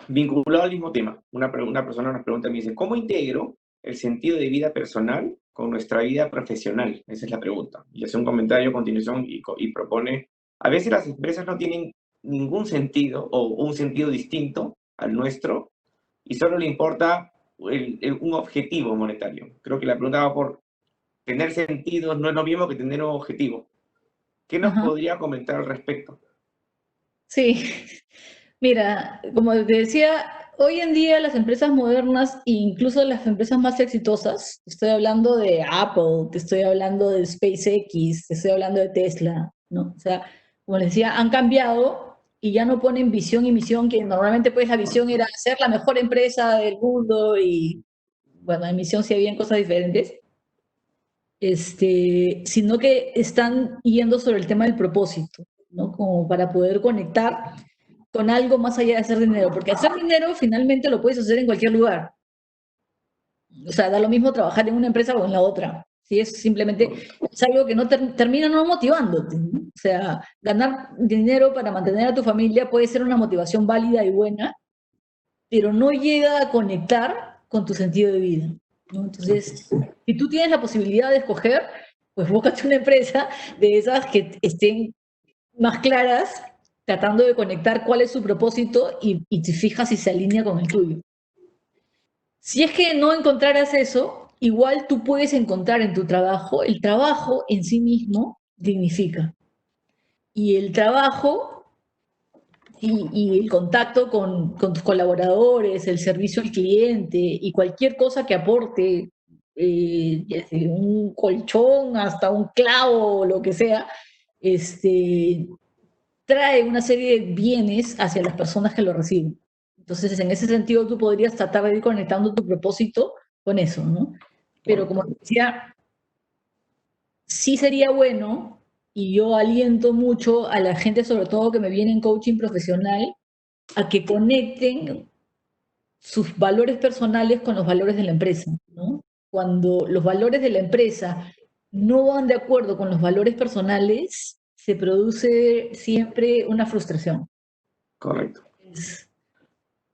Vinculado al mismo tema, una persona nos pregunta, me dice, ¿cómo integro el sentido de vida personal con nuestra vida profesional? Esa es la pregunta. Y hace un comentario a continuación y propone, a veces las empresas no tienen ningún sentido o un sentido distinto al nuestro y solo le importa un objetivo monetario. Creo que la pregunta va por tener sentido, no es lo mismo que tener un objetivo. ¿Qué nos Ajá. podría comentar al respecto? Sí, mira, como te decía, hoy en día las empresas modernas, e incluso las empresas más exitosas, estoy hablando de Apple, te estoy hablando de SpaceX, te estoy hablando de Tesla, ¿no? O sea, como les decía, han cambiado y ya no ponen visión y misión, que normalmente pues la visión era ser la mejor empresa del mundo y, bueno, en misión sí habían cosas diferentes, sino que están yendo sobre el tema del propósito, ¿no? Como para poder conectar con algo más allá de hacer dinero, porque hacer dinero finalmente lo puedes hacer en cualquier lugar. O sea, da lo mismo trabajar en una empresa o en la otra. Si es simplemente, es algo que no termina no motivándote, ¿no? O sea, ganar dinero para mantener a tu familia puede ser una motivación válida y buena, pero no llega a conectar con tu sentido de vida, ¿no? Entonces, si tú tienes la posibilidad de escoger, pues búscate una empresa de esas que estén más claras, tratando de conectar cuál es su propósito y te fijas si se alinea con el tuyo. Si es que no encontraras eso, igual tú puedes encontrar en tu trabajo, el trabajo en sí mismo dignifica. Y el trabajo y el contacto con tus colaboradores, el servicio al cliente y cualquier cosa que aporte, desde un colchón hasta un clavo o lo que sea, trae una serie de bienes hacia las personas que lo reciben. Entonces, en ese sentido, tú podrías tratar de ir conectando tu propósito con eso, ¿no? Pero como decía, sí sería bueno, y yo aliento mucho a la gente, sobre todo que me viene en coaching profesional, a que conecten sus valores personales con los valores de la empresa, ¿no? Cuando los valores de la empresa no van de acuerdo con los valores personales, se produce siempre una frustración. Correcto.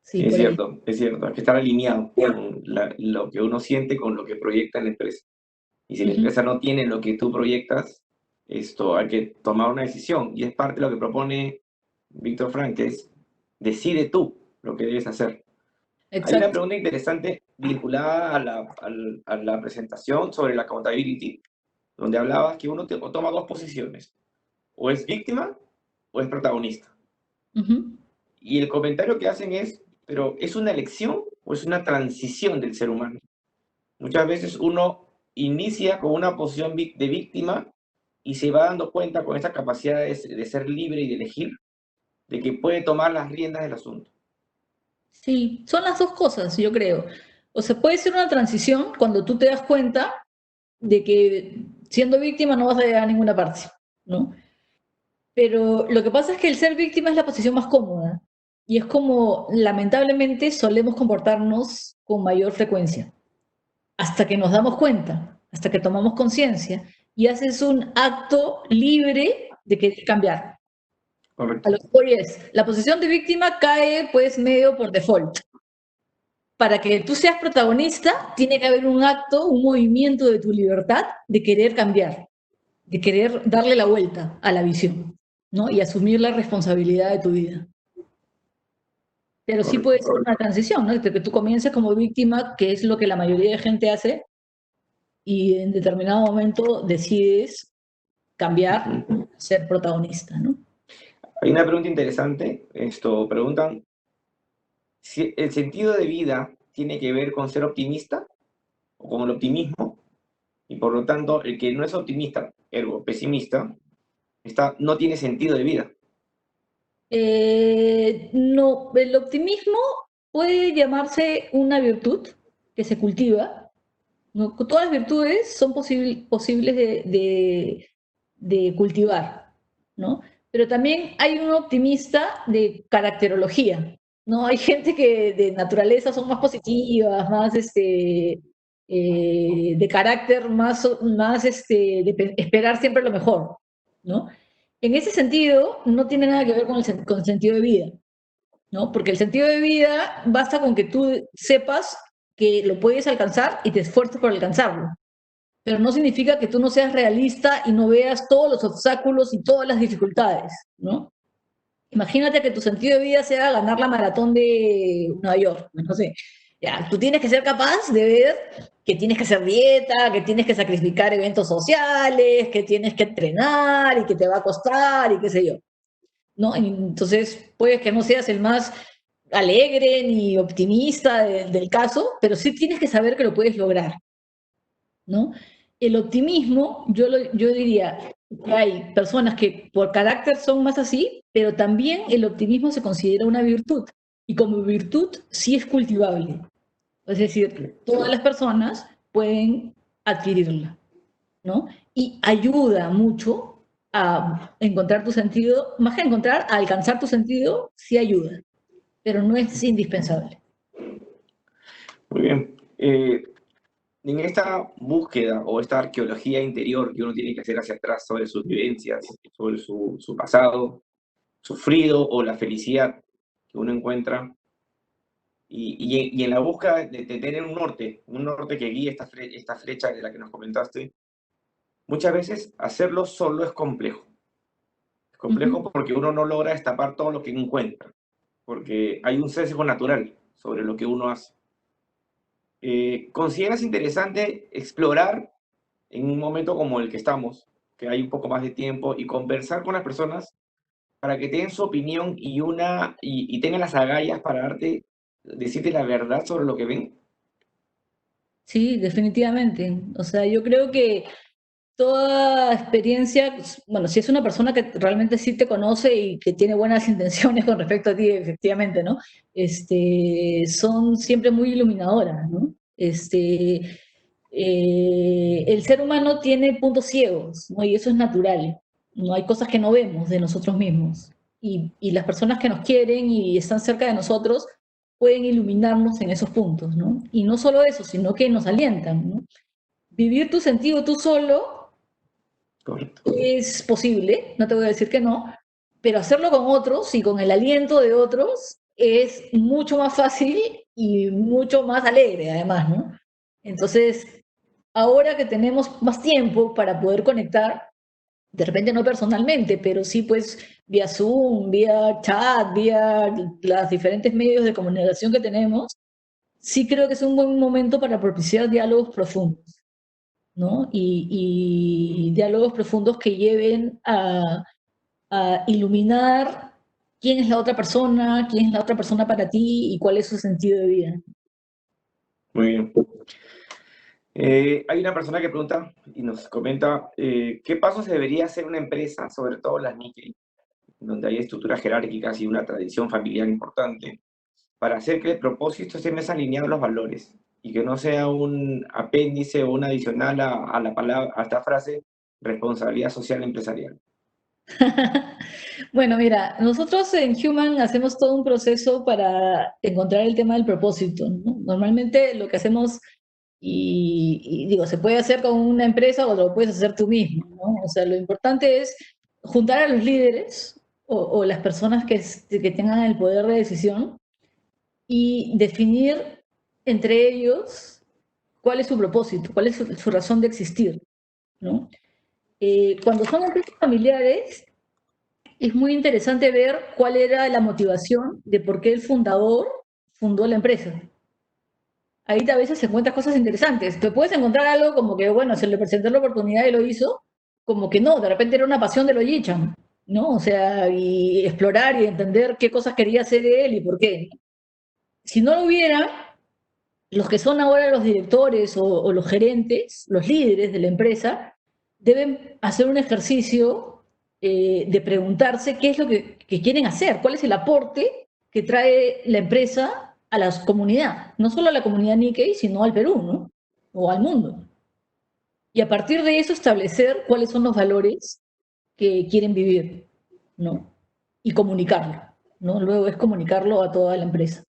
Sí, Es por ahí. cierto, es cierto. Hay que estar alineado con lo que uno siente con lo que proyecta en la empresa. Y si la empresa no tiene lo que tú proyectas, hay que tomar una decisión. Y es parte de lo que propone Víctor Frank, que es decide tú lo que debes hacer. Hay una Exacto. pregunta interesante vinculada a la presentación sobre la accountability, donde hablabas que uno toma dos posiciones, o es víctima o es protagonista. Ujú. Y el comentario que hacen es, pero ¿es una elección o es una transición del ser humano? Muchas veces uno inicia con una posición de víctima y se va dando cuenta con esa capacidad de ser libre y de elegir, de que puede tomar las riendas del asunto. Sí, son las dos cosas, yo creo. O sea, puede ser una transición cuando tú te das cuenta de que siendo víctima no vas a llegar a ninguna parte, ¿no? Pero lo que pasa es que el ser víctima es la posición más cómoda y es como lamentablemente solemos comportarnos con mayor frecuencia, hasta que nos damos cuenta, hasta que tomamos conciencia y haces un acto libre de querer cambiar. Correcto. A lo que voy es, la posición de víctima cae pues medio por default. Para que tú seas protagonista, tiene que haber un acto, un movimiento de tu libertad de querer cambiar, de querer darle la vuelta a la visión, ¿no? Y asumir la responsabilidad de tu vida. Pero sí Correcto. puede ser una transición, ¿no? De que tú comiences como víctima, que es lo que la mayoría de gente hace, y en determinado momento decides cambiar, ser protagonista, ¿no? Hay una pregunta interesante. Preguntan si el sentido de vida tiene que ver con ser optimista o con el optimismo, y por lo tanto, el que no es optimista, ergo pesimista, no tiene sentido de vida. No, el optimismo puede llamarse una virtud que se cultiva, ¿no? Todas las virtudes son posibles de cultivar, ¿no? Pero también hay un optimista de caracterología, ¿no? Hay gente que de naturaleza son más positivas, más de carácter, más de esperar siempre lo mejor, ¿no? En ese sentido, no tiene nada que ver con el sentido de vida, ¿no? Porque el sentido de vida basta con que tú sepas que lo puedes alcanzar y te esfuerces por alcanzarlo. Pero no significa que tú no seas realista y no veas todos los obstáculos y todas las dificultades, ¿no? Imagínate que tu sentido de vida sea ganar la maratón de Nueva York, no sé. Ya, tú tienes que ser capaz de ver que tienes que hacer dieta, que tienes que sacrificar eventos sociales, que tienes que entrenar y que te va a costar y qué sé yo, ¿no? Entonces, puede que no seas el más alegre ni optimista del caso, pero sí tienes que saber que lo puedes lograr, ¿no? El optimismo, yo diría que hay personas que por carácter son más así, pero también el optimismo se considera una virtud, y como virtud sí es cultivable. Es decir, todas las personas pueden adquirirla, ¿no? Y ayuda mucho a encontrar tu sentido, más que encontrar, a alcanzar tu sentido, sí ayuda, pero no es indispensable. Muy bien. En esta búsqueda o esta arqueología interior que uno tiene que hacer hacia atrás sobre sus vivencias, sobre su pasado, sufrido o la felicidad que uno encuentra, y en la búsqueda de tener un norte que guíe esta flecha de la que nos comentaste, muchas veces hacerlo solo es complejo. Es complejo porque uno no logra destapar todo lo que encuentra, porque hay un sesgo natural sobre lo que uno hace. ¿Consideras interesante explorar en un momento como el que estamos, que hay un poco más de tiempo, y conversar con las personas para que tengan su opinión y tengan las agallas para decirte la verdad sobre lo que ven? Sí, definitivamente. O sea, yo creo que toda experiencia, bueno, si es una persona que realmente sí te conoce y que tiene buenas intenciones con respecto a ti, efectivamente, ¿no? Son siempre muy iluminadoras, ¿no? El ser humano tiene puntos ciegos, ¿no? Y eso es natural. No hay cosas que no vemos de nosotros mismos. Y las personas que nos quieren y están cerca de nosotros pueden iluminarnos en esos puntos, ¿no? Y no solo eso, sino que nos alientan, ¿no? Vivir tu sentido tú solo Correcto. es posible, no te voy a decir que no, pero hacerlo con otros y con el aliento de otros es mucho más fácil y mucho más alegre, además, ¿no? Entonces, ahora que tenemos más tiempo para poder conectar, de repente no personalmente, pero sí pues vía Zoom, vía chat, vía los diferentes medios de comunicación que tenemos, sí creo que es un buen momento para propiciar diálogos profundos, ¿no? Y diálogos profundos que lleven a iluminar quién es la otra persona, quién es la otra persona para ti y cuál es su sentido de vida. Muy bien. Hay una persona que pregunta y nos comenta qué pasos debería hacer una empresa, sobre todo las Nikkei, donde hay estructuras jerárquicas y una tradición familiar importante, para hacer que el propósito esté más alineado a los valores y que no sea un apéndice o un adicional a la palabra, a esta frase, responsabilidad social empresarial. Bueno, mira, nosotros en Human hacemos todo un proceso para encontrar el tema del propósito, ¿no? Normalmente lo que hacemos, y digo, se puede hacer con una empresa o lo puedes hacer tú mismo, ¿no? O sea, lo importante es juntar a los líderes o las personas que tengan el poder de decisión y definir entre ellos cuál es su propósito, cuál es su razón de existir, ¿no? Cuando son empresas familiares, es muy interesante ver cuál era la motivación de por qué el fundador fundó la empresa. Ahí a veces se encuentran cosas interesantes. Te puedes encontrar algo como que, bueno, se le presentó la oportunidad y lo hizo, como que no, de repente era una pasión de lo Yichan, ¿no? O sea, y explorar y entender qué cosas quería hacer él y por qué. Si no lo hubiera, los que son ahora los directores o los gerentes, los líderes de la empresa, deben hacer un ejercicio de preguntarse qué es lo que quieren hacer, cuál es el aporte que trae la empresa a la comunidad, no solo a la comunidad Nikkei, sino al Perú, ¿no? O al mundo. Y a partir de eso establecer cuáles son los valores que quieren vivir, ¿no? Y comunicarlo, ¿no? Luego es comunicarlo a toda la empresa.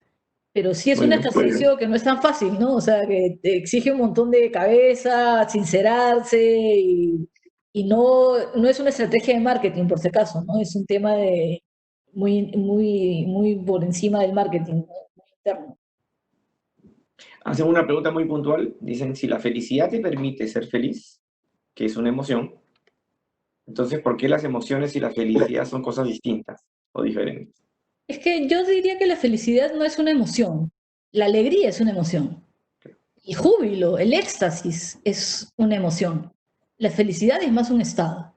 Pero sí es Muy un bien, muy bien. ejercicio que no es tan fácil, ¿no? O sea, que te exige un montón de cabeza, sincerarse y no es una estrategia de marketing, por si acaso, ¿no? Es un tema de muy por encima del marketing, ¿no? Muy interno. Hacen una pregunta muy puntual. Dicen, si la felicidad te permite ser feliz, que es una emoción, entonces, ¿por qué las emociones y la felicidad son cosas distintas o diferentes? Es que yo diría que la felicidad no es una emoción, la alegría es una emoción. Y júbilo, el éxtasis es una emoción. La felicidad es más un estado,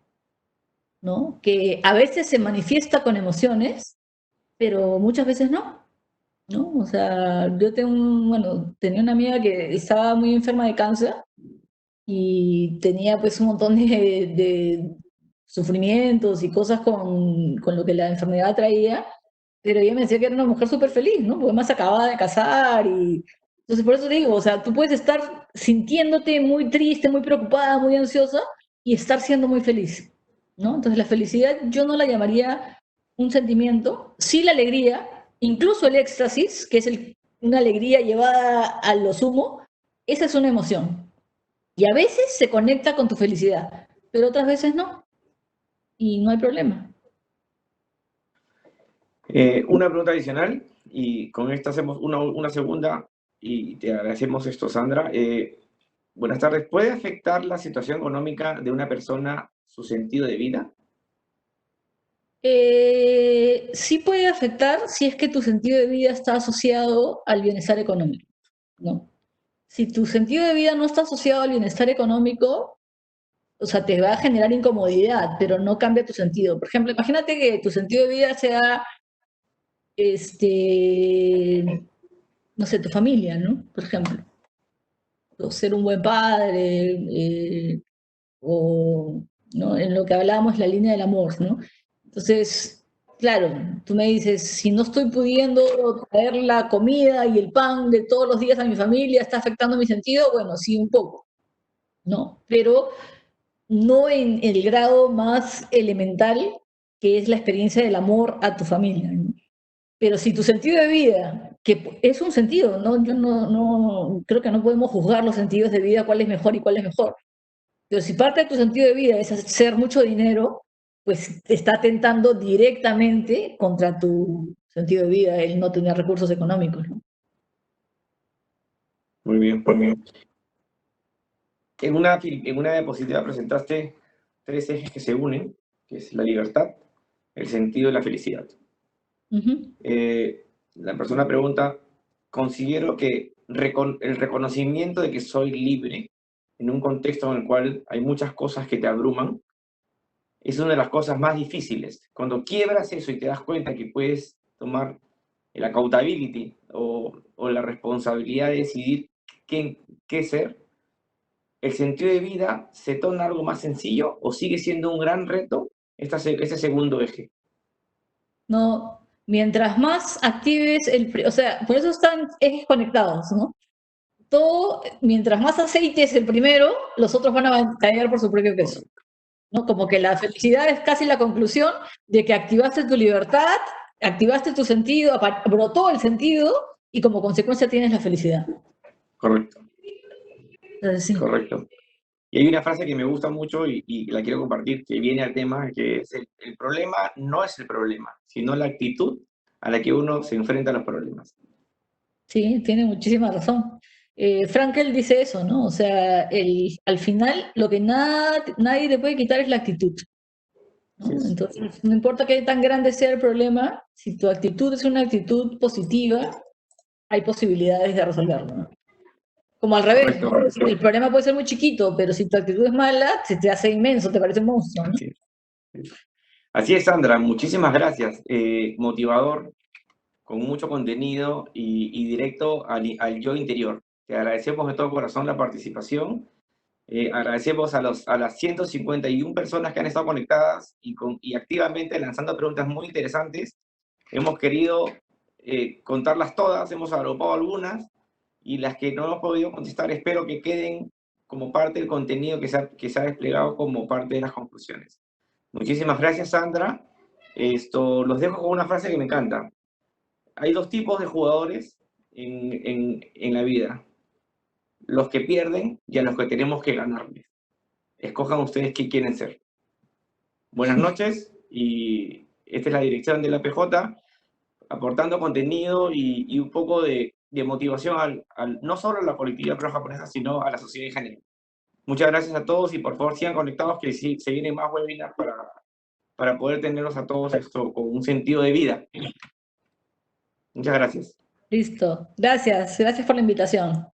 ¿no? Que a veces se manifiesta con emociones, pero muchas veces no, ¿no? O sea, yo tenía una amiga que estaba muy enferma de cáncer y tenía pues un montón de sufrimientos y cosas con lo que la enfermedad traía, pero ella me decía que era una mujer súper feliz, ¿no? Porque además se acababa de casar y... Entonces, por eso digo, o sea, tú puedes estar sintiéndote muy triste, muy preocupada, muy ansiosa y estar siendo muy feliz. ¿no? Entonces la felicidad yo no la llamaría un sentimiento, sí la alegría, incluso el éxtasis, que es una alegría llevada a lo sumo, esa es una emoción. Y a veces se conecta con tu felicidad, pero otras veces no, y no hay problema. Una pregunta adicional, y con esta hacemos una segunda, y te agradecemos esto, Sandra. Buenas tardes. ¿Puede afectar la situación económica de una persona su sentido de vida? Sí puede afectar si es que tu sentido de vida está asociado al bienestar económico, ¿no? Si tu sentido de vida no está asociado al bienestar económico, o sea, te va a generar incomodidad, pero no cambia tu sentido. Por ejemplo, imagínate que tu sentido de vida sea, no sé, tu familia, ¿no? Por ejemplo, o ser un buen padre, o, ¿no? En lo que hablábamos, la línea del amor, ¿no? Entonces, claro, tú me dices, si no estoy pudiendo traer la comida y el pan de todos los días a mi familia, ¿está afectando mi sentido? Bueno, sí, un poco, ¿no? Pero no en el grado más elemental que es la experiencia del amor a tu familia, ¿no? Pero si tu sentido de vida, que es un sentido, ¿no? Yo no creo que no podemos juzgar los sentidos de vida, cuál es mejor y cuál es mejor. Pero si parte de tu sentido de vida es hacer mucho dinero, pues te está atentando directamente contra tu sentido de vida el no tener recursos económicos, ¿no? Muy bien. En una diapositiva presentaste 3 ejes que se unen, que es la libertad, el sentido y la felicidad. Ujú. La persona pregunta, considero que el reconocimiento de que soy libre en un contexto en el cual hay muchas cosas que te abruman, es una de las cosas más difíciles. Cuando quiebras eso y te das cuenta que puedes tomar el accountability o la responsabilidad de decidir qué ser, ¿el sentido de vida se torna algo más sencillo o sigue siendo un gran reto ese segundo eje? No, mientras más actives o sea, por eso están ejes conectados, ¿no? Todo, mientras más aceites el primero, los otros van a caer por su propio peso, Correcto. ¿no? Como que la felicidad es casi la conclusión de que activaste tu libertad, activaste tu sentido, brotó el sentido y como consecuencia tienes la felicidad. Correcto. Entonces, sí. Correcto. Y hay una frase que me gusta mucho y la quiero compartir, que viene al tema, que es el problema no es el problema, sino la actitud a la que uno se enfrenta a los problemas. Sí, tiene muchísima razón. Frankel dice eso, ¿no? O sea, al final lo que nadie te puede quitar es la actitud, Así ¿no? es. Entonces, no importa qué tan grande sea el problema, si tu actitud es una actitud positiva, hay posibilidades de resolverlo, ¿no? Como al revés, Correcto. ¿no? El problema puede ser muy chiquito, pero si tu actitud es mala, se te hace inmenso, te parece un monstruo, ¿no? Así es. Así es, Sandra, muchísimas gracias. Motivador, con mucho contenido y directo al yo interior. Te agradecemos de todo corazón la participación. Agradecemos a las 151 personas que han estado conectadas y activamente lanzando preguntas muy interesantes. Hemos querido contarlas todas, hemos agrupado algunas y las que no hemos podido contestar espero que queden como parte del contenido que se ha desplegado como parte de las conclusiones. Muchísimas gracias, Sandra. Los dejo con una frase que me encanta. Hay 2 tipos de jugadores en la vida: los que pierden y a los que tenemos que ganarles. Escojan ustedes qué quieren ser. Buenas noches, y esta es la dirección de la PJ, aportando contenido y un poco de motivación no solo a la colectividad pro-japonesa, sino a la sociedad en general. Muchas gracias a todos y por favor sigan conectados, que sí, se vienen más webinars para poder tenerlos a todos esto con un sentido de vida. Muchas gracias. Listo. Gracias por la invitación.